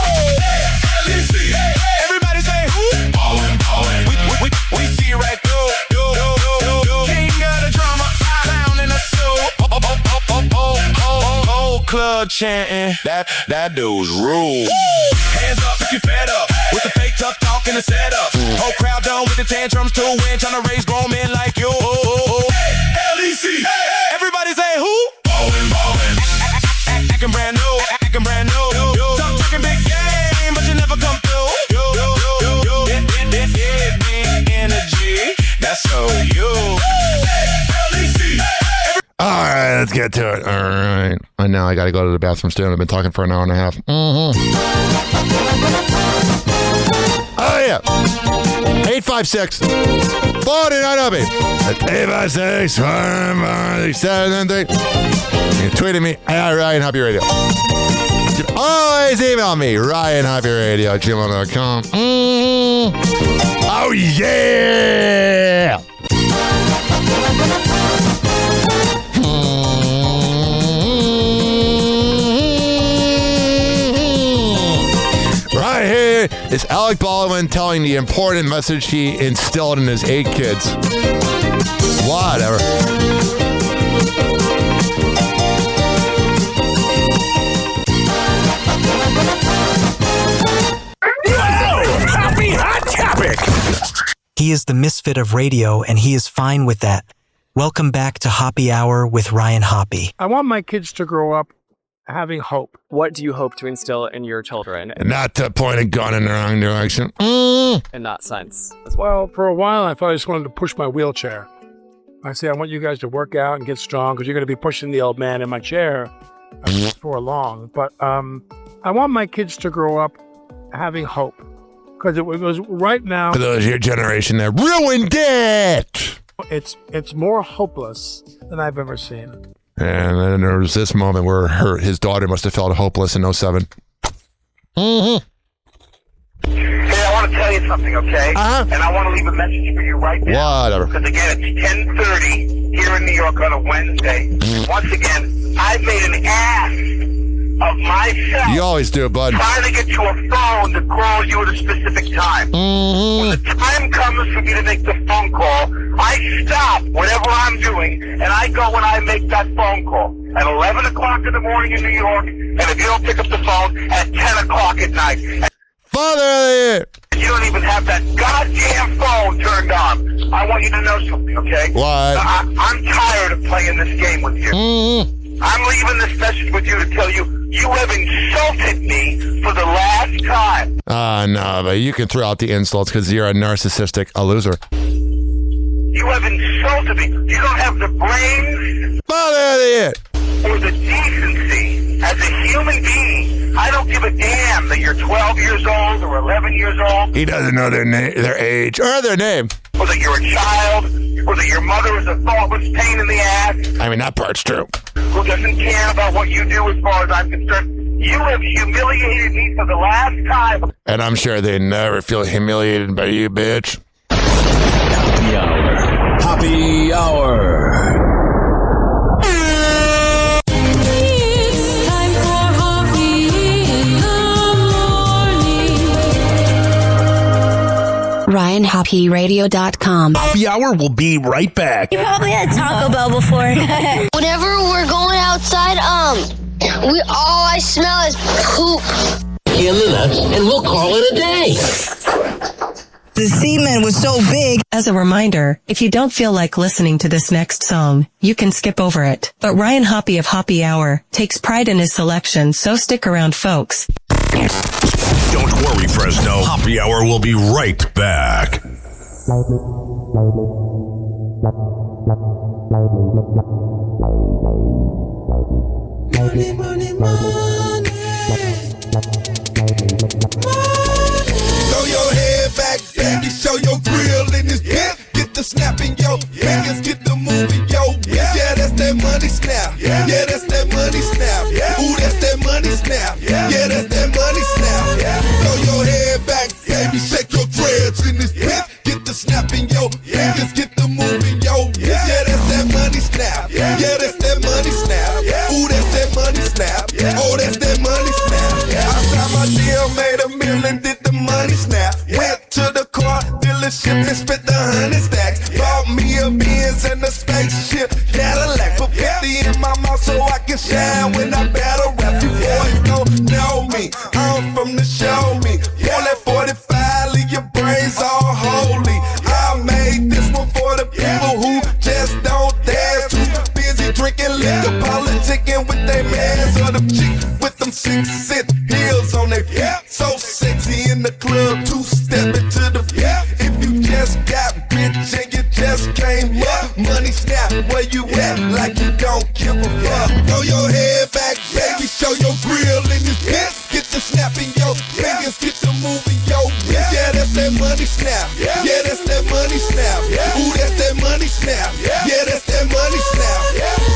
LDC. Everybody say who? Ballin'. We see right through. King of the drama, clown in a suit. Whole club chanting that dude's rude. Hands up if you fed up with the fake tough talk and the setup. Whole crowd done with the tantrums to win, trying to raise grown men like you. LEC. Everybody say who? Ballin'. Acting brand new. Talking big game, but you never come through. Yeah, big energy. That's so you. All right, let's get to it. All right. I know I got to go to the bathroom soon. I've been talking for an hour and a half. Oh, yeah. 856 49 Hoppe. That's 856 49 You can tweet at me at Ryan Hoppe Radio. You can always email me, RyanHoppeRadio@gmail.com. Oh, yeah. Right here is Alec Baldwin telling the important message he instilled in his 8 kids. Whatever. Happy Hot Topic! He is the misfit of radio, and he is fine with that. Welcome back to Hoppe Hour with Ryan Hoppe. I want my kids to grow up having hope. What do you hope to instill in your children? Not to point a gun in the wrong direction. And not science as well. Well, for a while, I thought I just wanted to push my wheelchair. I say, I want you guys to work out and get strong because you're going to be pushing the old man in my chair for long. But I want my kids to grow up having hope. Because it was right now. For those your generation that ruined it. It's more hopeless than I've ever seen. And then there was this moment where his daughter must have felt hopeless in 07. Hey, I want to tell you something, okay? And I want to leave a message for you right now. Whatever. Because again, it's 10:30 here in New York on a Wednesday. Once again, I've made an ass of myself. You always do, bud. Trying to get to a phone to call you at a specific time. When the time comes for me to make the phone call, I stop whatever I'm doing, and I go and I make that phone call. At 11 o'clock in the morning in New York, and if you don't pick up the phone, at 10 o'clock at night. Father Elliott! You don't even have that goddamn phone turned on. I want you to know something, okay? What? I'm tired of playing this game with you. I'm leaving this message with you to tell you you have insulted me for the last time. No, but you can throw out the insults because you're a narcissistic, a loser. You have insulted me. You don't have the brains Father Elliott! or the decency as a human being. I don't give a damn that you're 12 years old or 11 years old. He doesn't know their age or their name. Or that you're a child, or that your mother is a thoughtless pain in the ass. I mean, that part's true. Who doesn't care about what you do as far as I'm concerned. You have humiliated me for the last time. And I'm sure they never feel humiliated by you, bitch. Happy Hour. Happy Hour. RyanHappyRadio.com. Happy Hour will be right back. You probably had Taco Bell before. Whenever we're going outside, all I smell is poop. In the nuts, and we'll call it a day. The semen was so big. As a reminder, if you don't feel like listening to this next song, you can skip over it. But Ryan Hoppe of Happy Hour takes pride in his selection, so stick around, folks. Don't worry, Fresno. Happy Hour will be right back. Money, money, money. Throw your head back, baby. Show your grill in this bit. Get the snap in your fingers, get the move in your wrist. Yeah, that's that money snap. Yeah, that's that money snap. Ooh, that's that money snap. Yeah, that's that money snap. Throw your head back, baby. Shake your dreads in this bit. Get the snap in your fingers, get the move in your wrist. Yeah, that's that money snap. Yeah, that's that money snap. Ooh, that's that money snap. Oh, that's that money snap. I signed my deal, made $1 million, did the money snap. Went to the car dealership and spent 100 stacks. Bought me a Benz and a spaceship Cadillac. Put 50 in my mouth so I can shine when I battle rap. You boys don't know me, I'm from the show me. Pull that 45, leave your brains all holy. I made this one for the people who just don't dance. Too busy drinking liquor, politicking with their mans. Or the chick with them 6-cent heels on their feet. So sexy in the club, two-stepping to the beat. If you just got rich and you just came up, money snap, where you at? Like you don't give a fuck. Throw your head back, baby, show your grill in this bitch. Get the snap in your fingers, get the move in your wrist. Yeah, that's that money snap. Yeah, that's that money snap. Ooh, that's that money snap. Yeah, that's that money snap.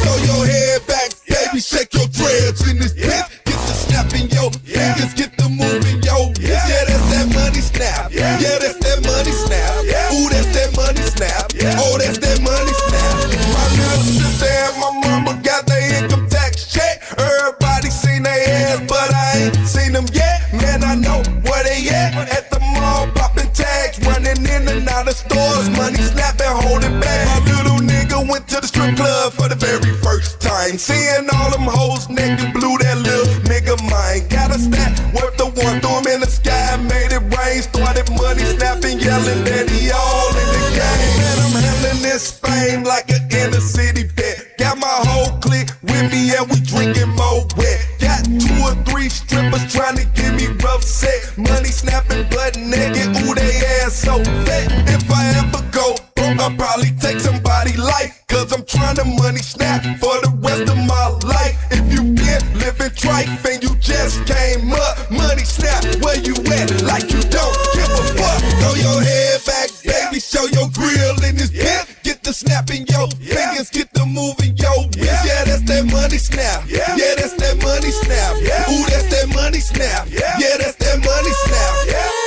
Throw your head back, baby, shake your dreads in this bitch. Get the snap in your fingers, get the move in your wrist. Yeah, that's that money snap. Yeah, that's that money snap. Ooh, that's that money snap. Oh, that's that money snap. My little sister and my mama got their income tax check. Everybody seen their ass, but I ain't seen them yet. Man, I know where they at the mall, popping tags, running in and out of stores, money snapping, holding back. My little nigga went to the strip club for the very first time. Seeing all them hoes naked, blew that little nigga mind. Got a stat worth the one, threw him in the sky, made it rain, started money snapping, yelling that he all in the game. Man, I'm handling this fame like an inner city vet. Got my whole clique with me and we drinking more wet. Got 2 or 3 strippers trying to give me rough set. Money snapping, butt naked, ooh, they ass so fat. If I ever go broke, I'll probably take somebody's life. Cause I'm trying to money snap for the rest of my life. If you been living trife and you just came up, money snap, where you at? Like you don't give a fuck. Throw your head back, baby, show your grill in this bitch. Get the snap in your fingers, get the move in your wrist. Yeah, that's that money snap. Yeah, that's that money snap. Ooh, that's that money snap. Yeah, that's that money snap.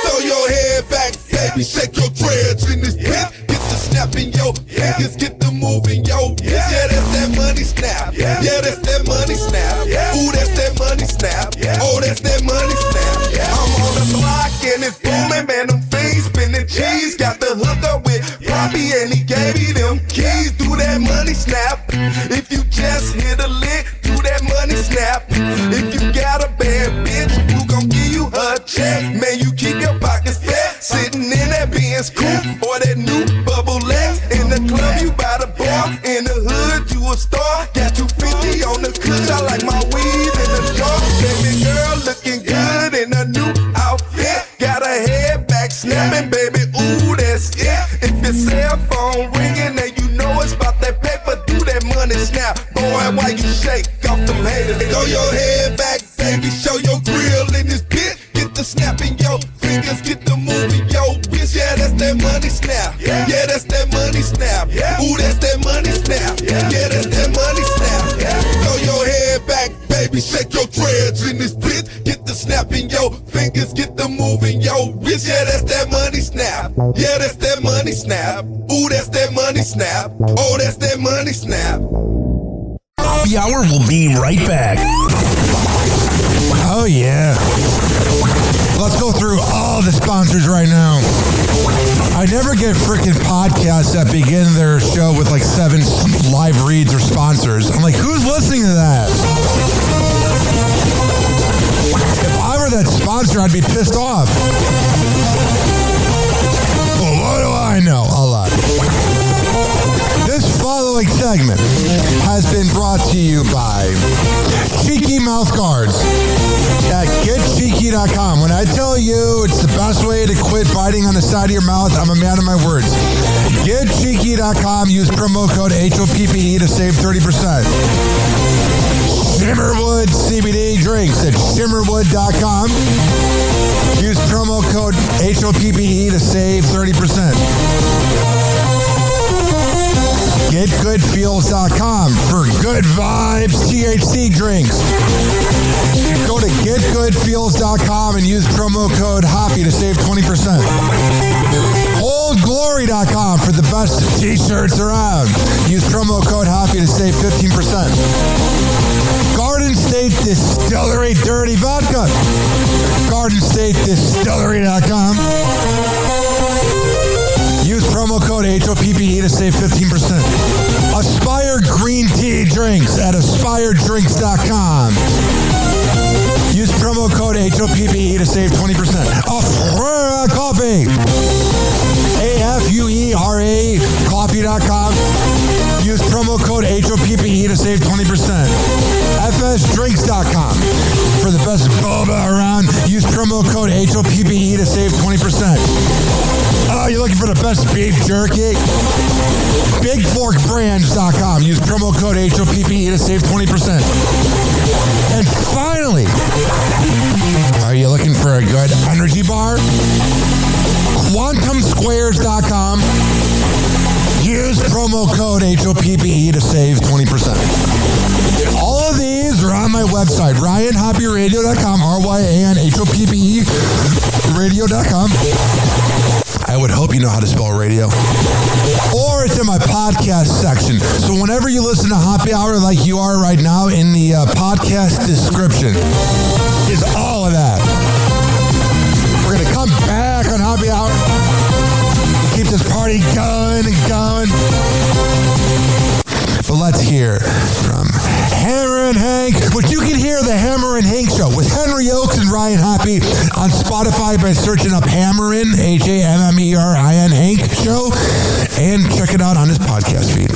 Throw your head back, baby, shake your dreads in this bitch. Get the snap in your fingers, get the move in your wrist. Yeah, that's that money snap. Yeah, that's that money snap. Ooh, that's that money snap. the snap in your fingers, get the moving, yo. Bitch, yeah, that's that money snap. Yeah, that's that money snap. Ooh, that's that money snap. Yeah, that's that money snap. Throw your head back, baby, shake your dreads in this bitch. Get the snap in your fingers, get the moving, yo. Bitch, yeah, that's that money snap. Yeah, that's that money snap. Ooh, that's that money snap. Oh, that's that money snap. Happy Hour will be right back. Oh, yeah. Let's go through all the sponsors right now. I never get freaking podcasts that begin their show with like 7 live reads or sponsors. I'm like, who's listening to that? If I were that sponsor, I'd be pissed off. Well, what do I know? A lot. This following segment has been brought to you by Cheeky Mouth Guards at getcheeky.com. When I tell you it's the best way to quit biting on the side of your mouth, I'm a man of my words. Getcheeky.com. Use promo code HOPPE to save 30%. Shimmerwood CBD drinks at shimmerwood.com. Use promo code HOPPE to save 30%. GetGoodFeels.com for good vibes THC drinks. Go to GetGoodFeels.com and use promo code Hoppy to save 20%. OldGlory.com for the best t-shirts around. Use promo code Hoppy to save 15%. Garden State Distillery Dirty Vodka. GardenStateDistillery.com. Use promo code HOPPE to save 15%. Aspire Green Tea Drinks at AspireDrinks.com. Use promo code HOPPE to save 20%. Afuera Coffee. AFUERA Coffee.com. Use promo code HOPPE to save 20%. FSDrinks.com. For the best boba around, use promo code HOPPE to save 20%. Oh, you're looking for the best beef jerky? BigForkBrands.com. Use promo code HOPPE to save 20%. And finally, are you looking for a good energy bar? QuantumSquares.com. Use promo code HOPPE to save 20%. All of these are on my website, RyanHoppyRadio.com, RYANHOPPE radio.com. I would hope you know how to spell radio. Or it's in my podcast section. So whenever you listen to Happy Hour like you are right now, in the podcast description is all of that. We're going to come back on Happy Hour. Keep this party going and going. But let's hear from Hammer and Hank, which you can hear the Hammer and Hank Show with Henry Oakes and Ryan Hoppy on Spotify by searching up Hammerin, HAMMERIN Hank Show, and check it out on his podcast feed.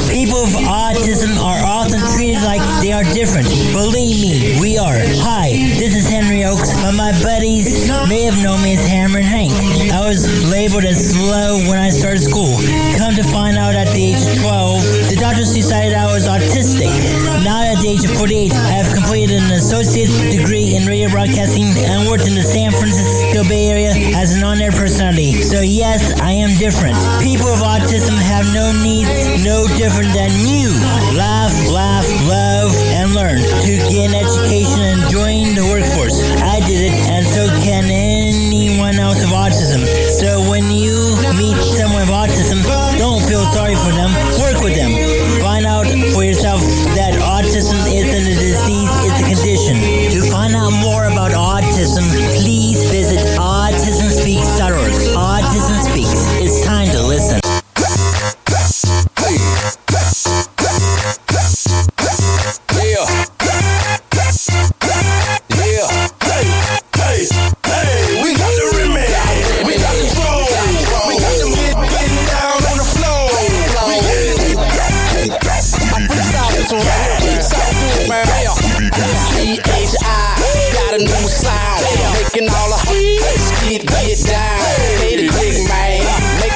People with autism are often treated like they are different. Believe me, we are. Hi, this is Henry Oakes, but my buddies may have known me as Hammer and Hank. I was labeled as slow when I started school. Come to find out at the age of 12, the doctors decided I was autistic. Now at the age of 48, I have completed an associate's degree in radio broadcasting and worked in the San Francisco Bay Area as an on-air personality. So yes, I am different. People with autism have no needs, no different than you. Laugh, laugh, love, and learn to get an education and join the workforce. I did it, and so can anyone else with autism. So when you meet someone with autism, don't feel sorry for them. Work with them. Find out for yourself that autism isn't a disease, it's a condition. To find out more about autism, please visit autismspeaks.org. Autism Speaks. It's time to listen.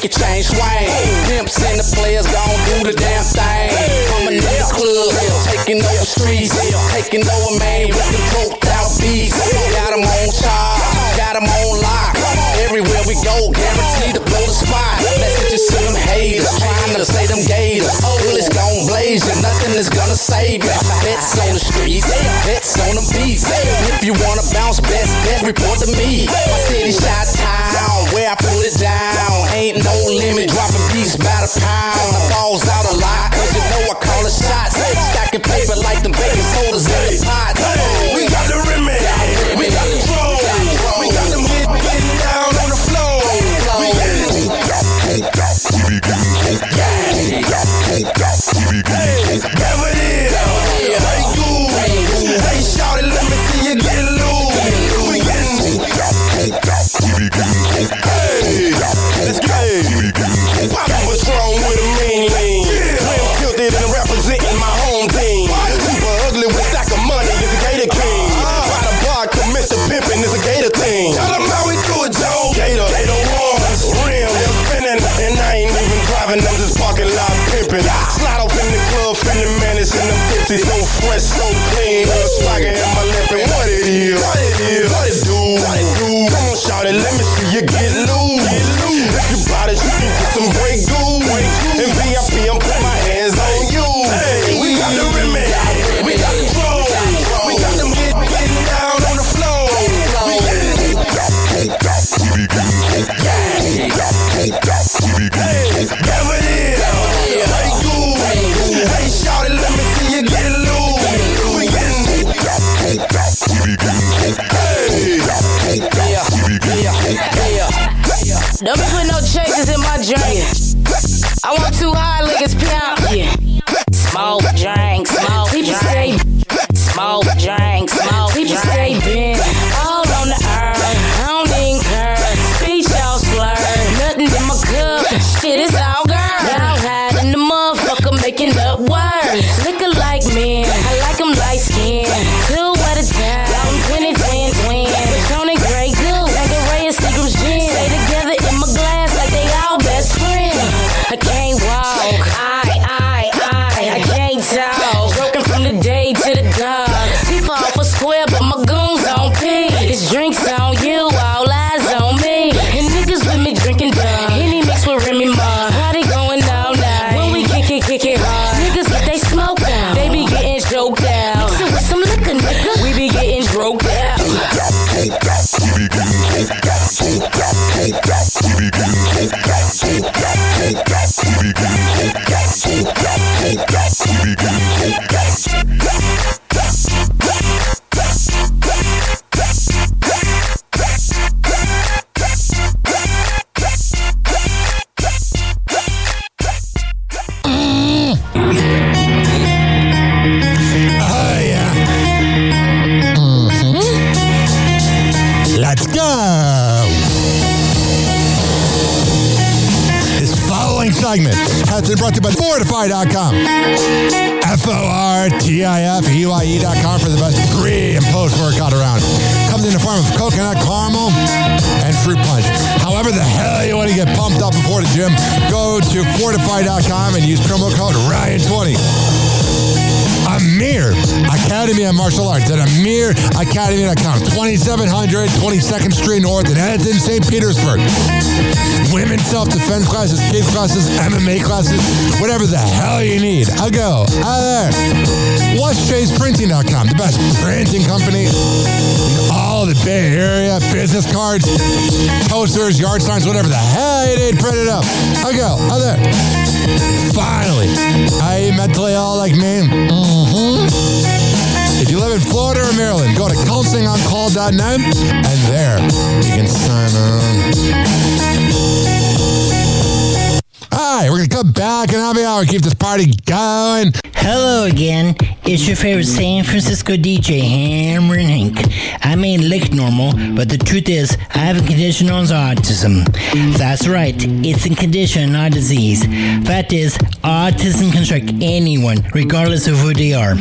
Chain swing, pimps and the players gon' do the damn thing. Coming in the club, taking over streets, taking over man with the broke out beats. Got them on charge, He's gonna save you. Bets on the streets, bets on the beats. If you wanna bounce, best bet report to me. My city shot town, where I pull it down. Ain't no limit, dropping beats by the pound. I falls out a lot, cause you know I call the shots. Stacking paper like them baking sodas in the pot. We got the remedy, we got the flow, we got them getting down on the floor. We Hey, shout it, let me see you get loose. Let's go. What's wrong with a mean lean? Slim tilted and representing my home team. Super ugly with stack of money is a Gator King. By the bar, commit the pimping is a Gator thing. Tell them how we do it, Joe. Gator ones, rim, they're spinning. And I ain't even driving, I'm just parking lot pimping. Slide off in the club, feeling menace in the 50s. So fresh, so clean. With a swagger in my lip and what it is. What it do? Come on, shout it, let me see you get loose. If you bout it, you can get some break goose. And VIP, I'm put my hands on you. Hey, we got the remedy, we got the flow. We got them getting down on the floor. Hey, shout it, let me see you get loose. Don't be putting no chasers in my drink. I want 2 high liquors, pound. Yeah. Smoke drink, smoke drink. Smoke drink, smoke drink. People say been all on the earth. I don't even care. Speech all slurred. Nothing in my cup. Shit, it's all girl. Y'all hiding the motherfucker making up words. Looking like men. I like them light skin. 2 at a time. I'm 20, twin. Patron and Grey Goose. Tanqueray and Seagram's gin. Stay together in my glass like they all best friends. I can't walk. I can't talk. Broken from the day to the dark. People off a square, but my goons on P. It's drinks on you, all eyes on me. And niggas with me drinking dumb. Henny mixed with Remy Ma. Party going all night. When we kick it hard. Niggas get they smoke out. They be getting choked out. Mix it with some liquor, nigga. We be getting droked out. Let's go! This following segment has been brought to you by Fortify.com. FORTIFEYE.com for the best pre- and post-workout around. Comes in the form of coconut caramel and fruit punch. However the hell you want to get pumped up before the gym, go to Fortify.com and use promo code RYAN20. Amir Academy of Martial Arts at AmirAcademy.com. 2700 22nd Street North in Edmonton, St. Petersburg. Women's self-defense classes, kids classes, MMA classes, whatever the hell you need. I'll go out there. WatchChasePrinting.com, the best printing company in all the Bay Area. Business cards, posters, yard signs, whatever the hell you need, print it up. I'll go out there. Finally, are you mentally ill like me? If you live in Florida or Maryland, go to counselingoncall.net and there you can sign on. All right, we're going to come back in happy hour, keep this party going. Hello again. It's your favorite San Francisco DJ, Hammer and Hank. I may look normal, but the truth is, I have a condition known as autism. That's right, it's a condition, not a disease. Fact is, autism can strike anyone, regardless of who they are.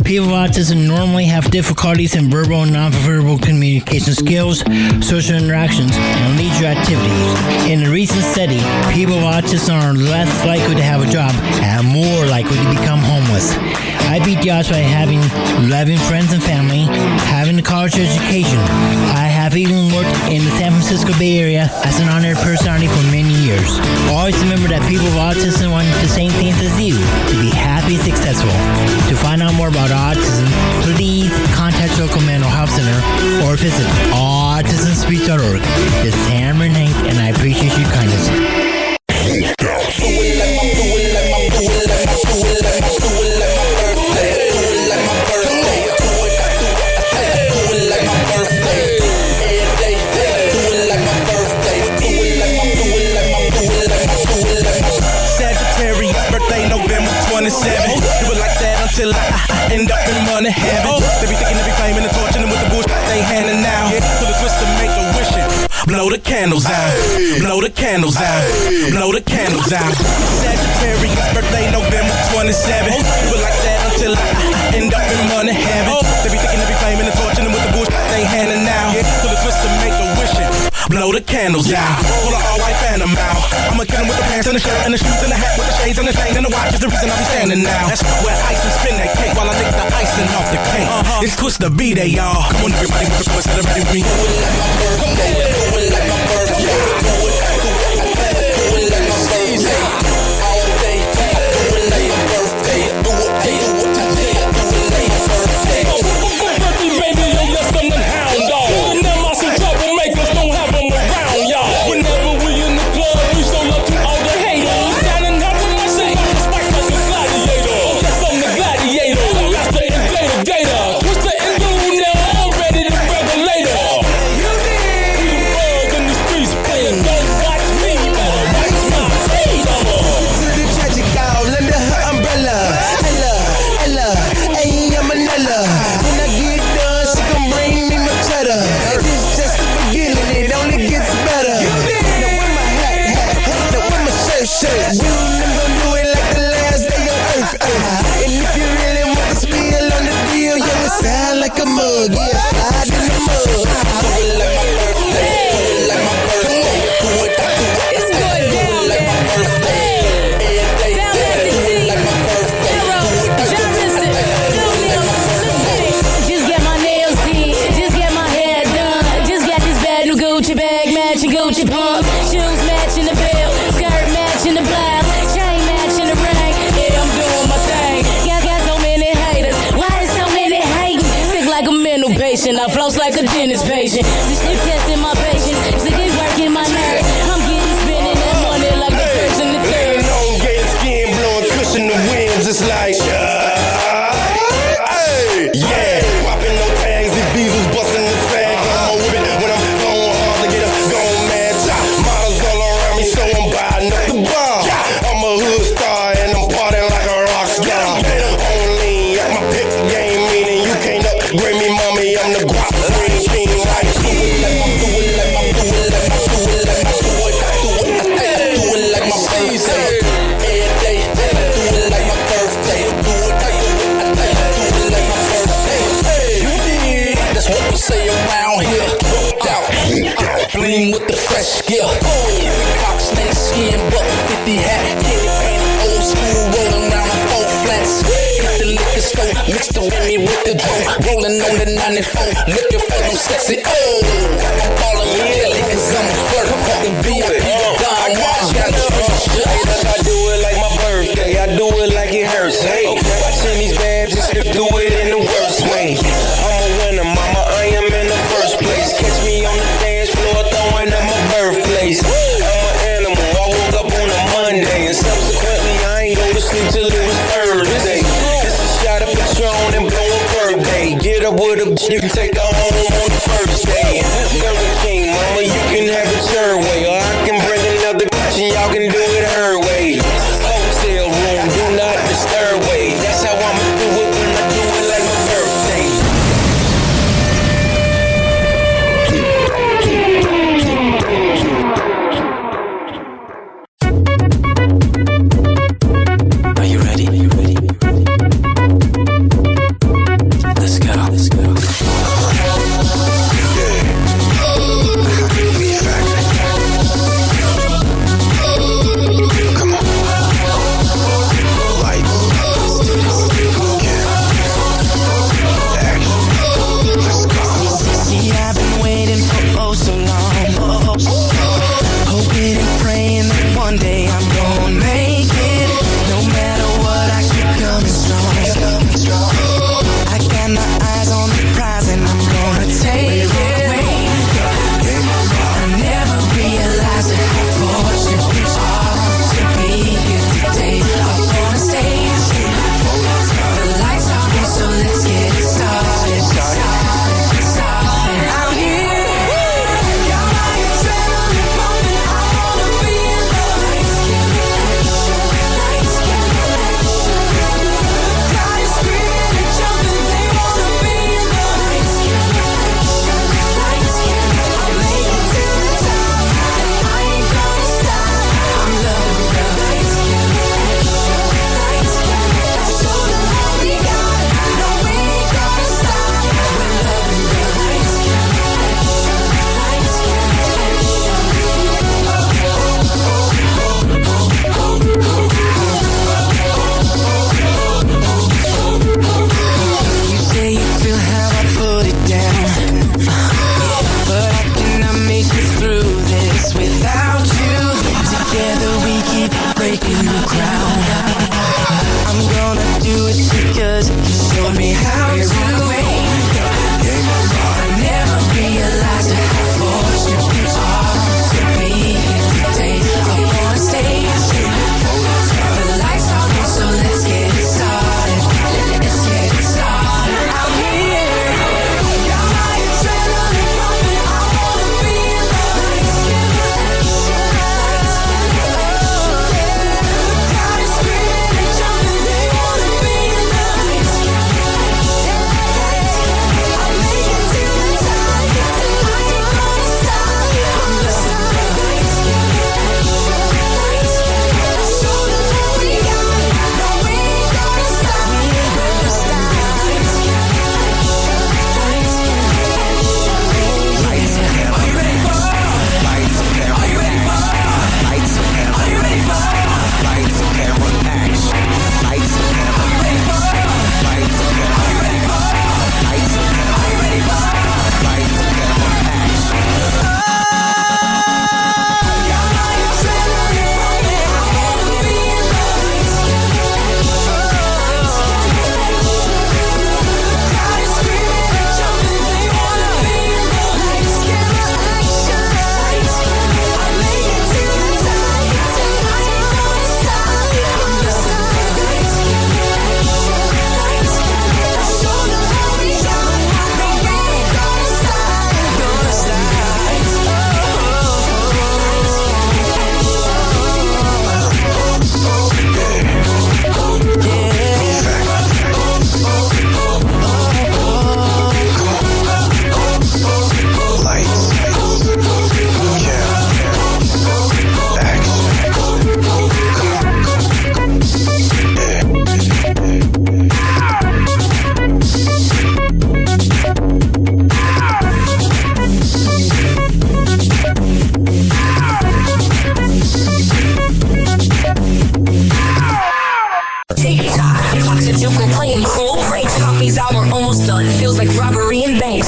People with autism normally have difficulties in verbal and non-verbal communication skills, social interactions, and leisure activities. In a recent study, people with autism are less likely to have a job and more likely to become homeless. I beat the odds by having loving friends and family, having a college education. I have I've even worked in the San Francisco Bay Area as an honored personality for many years. Always remember that people with autism want the same things as you, to be happy and successful. To find out more about autism, please contact your local mental health center or visit autismspeech.org. This is Cameron Hank, and I appreciate your kindness. Do it like that until I end up in money heaven. They be thinking they be claiming and torturing them with the bullshit they handing now. So the twist to make a wishing. Blow the candles out. Blow the candles out. Blow the candles out. Sagittarius birthday November 27. Do it like that until I end up in money heaven. They be thinking they be claiming and torturing them with the bullshit they handing now. So the twist to make a wishing. Blow the candles out. Pull an all-white phantom out. I'ma kill him with the pants and the shirt and the shoes and the hat with the shades and the chain and the watch is the reason I be standing now. That's where ice and spin that cake while I lick the icing off the cake. It's Twist the B-Day, y'all. Come on, everybody, with the twist, celebrate with me. Do it like my birthday. Do it like my birthday. Do it like my birthday. All day. Do it like my birthday. Do it like my birthday. Baby, yo, yes, I'm the hound dog. Now my some troublemakers don't have them around, y'all. Whenever we in the club, we show love to all the haters. Standing up with my shit, spike like a gladiator. Yes, I'm the gladiator. That's the invader. Twist the interlude now, I'm ready to regulator. We the birds in the streets, playing don't watch me, better watch my feet. To the tragic girl under her umbrella. Ella, hey, I'm Manila. When I get done, she gon' bring me my cheddar. It's just the beginning, it only gets better. Now with my hat, now with my shirt. You never do it like the last day on earth. And if you really want to spill on the deal, you will sound like a mug. Yeah, slide in the mud. Do it like my birthday. Do it like my birthday. Do it. It's going down, like my birthday. Just get my nails did, just get my hair done. Just got this bad new Gucci bag, matching Gucci pump. Shoes matching the belt, skirt matching the blouse, chain matching the ring. Yeah, I'm doing my thing. Got so many haters, why is so many hating? Sick like a mental patient, I floss like a dentist patient. This shit testing my patience, sick is working my nerves. I'm getting spending that money like the first and the third. Elongated skin blowing cushion the winds, it's like yeah, popping no tags, these diesels busting the sag. I'm with it when I'm going hard to get a gone mad top. Models all around me, so I'm buying up the bar. I'm a hood star and I'm partying like a rock star. Only at my pip game, meaning you can't upgrade me, mommy. I'm the guap green king, like do it like my, do it like my, do it like my, do it like my, do it like my birthday. Every day, do it like my birthday. Do it like my birthday. That's what we say around here. Booked out, bling with the fresh gear. Cock snake skin, buck 50 hat, candy paint, old school, rolling around on 4 flats. Hit the liquor store, mix the Remy with the drone, rolling on the 94, looking for them sexy. I'm calling me Kelly, cause I'm a flirt, fucking VIP, Don Juan, got a street. I do it like my birthday, I do it like it hurts. Hey, watching these bad bitches do it in the worst way. I'm a winner, mama, I am in the first place. Catch me on the dance floor, throwing up my birthplace. I'm an animal, I woke up on a Monday, and subsequently I ain't go to sleep till it was Thursday. This is shot of Patron and blow a birthday. Get up with a bitch, you can take her home on the first day. Burger King, mama, you can have it your way, or I can bring another bitch and y'all can do it her way. Hotel room, do not disturb way. That's how I'ma do it when I do it like my birthday. Are you ready? Let's go.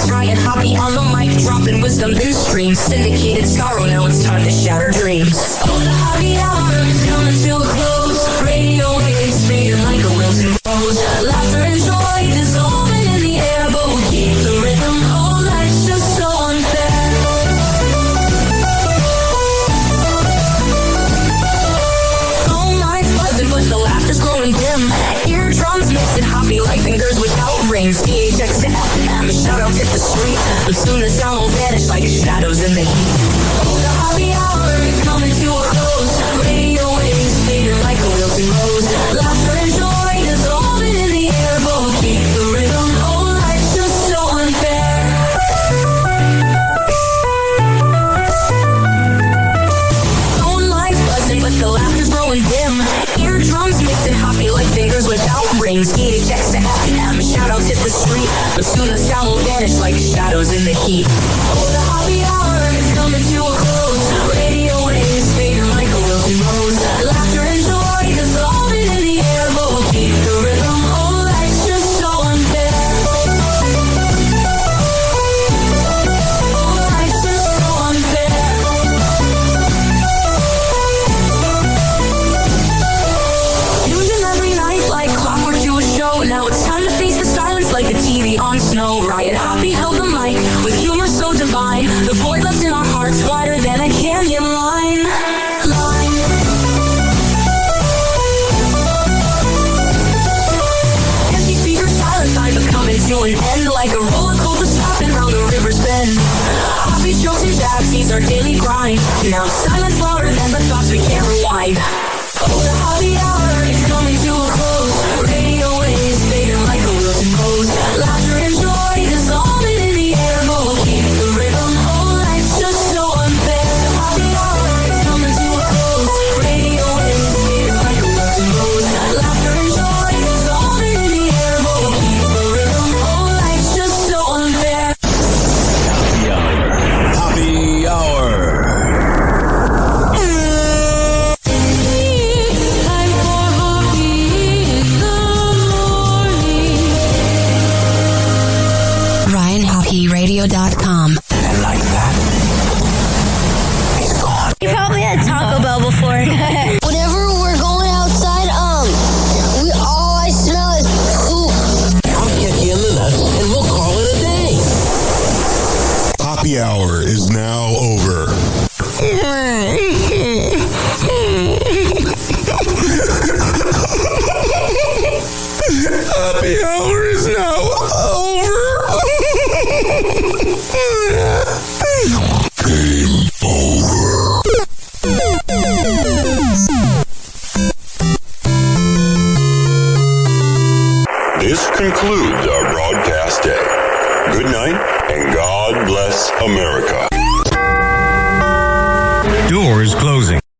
Ryan Hoppe on the mic, dropping wisdom in streams. Syndicated sorrow, now it's time to shatter dreams. Oh, the Hoppe Hour is coming to a close. Radio waves fading like a wilted rose. Laughter and joy dissolving in the air, but we'll keep the rhythm. Oh, life's just so unfair. Phone lines buzzing, but the laughter's growing dim. Eardrums mixing Hoppe like fingers without rings. DHX to FM, shoutouts hit the street. But soon the sound will vanish like shadows in the heat. Oh, the Hoppe Hour is coming to a close. Radio waves fading like a wilted rose. Laughter and joy dissolving in the air, but we'll keep the rhythm. Oh, life's just so unfair. Phone lines buzzing, but the laughter's growing dim. Eardrums mixing Hoppe like fingers without rings. DHX to FM, shoutouts hit the street. But soon the sound will vanish like shadows in the heat. Oh, the Hoppe Hour is coming to a close. Radio waves fading like a wilted rose. Laughter and joy dissolving in the air, but we'll keep the rhythm. Oh, life's just so unfair. Oh, life's just so unfair. Tune in every night like clockwork to a show. Now it's time to face the silence like the TV on snow. Ryan Hoppe held the mic with humor so divine. The void left in our hearts wider than a canyon line. Empty speakers, silent time, but coming to an end like a roller coaster stopping round the river's bend. Hoppe jokes and jabs, these our daily grind. Now silence louder than the thoughts we can't rewind. Oh, the Hoppe Hour is coming to a close. Radio waves fading like a wilted rose. Laughter and joy dissolving in the air, but we'll keep the rhythm. Oh, life's just so unfair. The Hoppe Hour is coming to a close. Radio waves fading like a wilted rose. Laughter and joy dissolving in the air, but we'll keep the rhythm. Oh, life's just so unfair. Happy Hour. Happy Hour. RyanHoppeRadio.com. And like that, he's gone. You probably had Taco Bell before. Whenever we're going outside, all I smell is poop. I'll catch you in the nuts and we'll call it a day. Happy Hour is now over. Happy Hour is now over. Game over. This concludes our broadcast day. Good night and God bless America. Doors closing.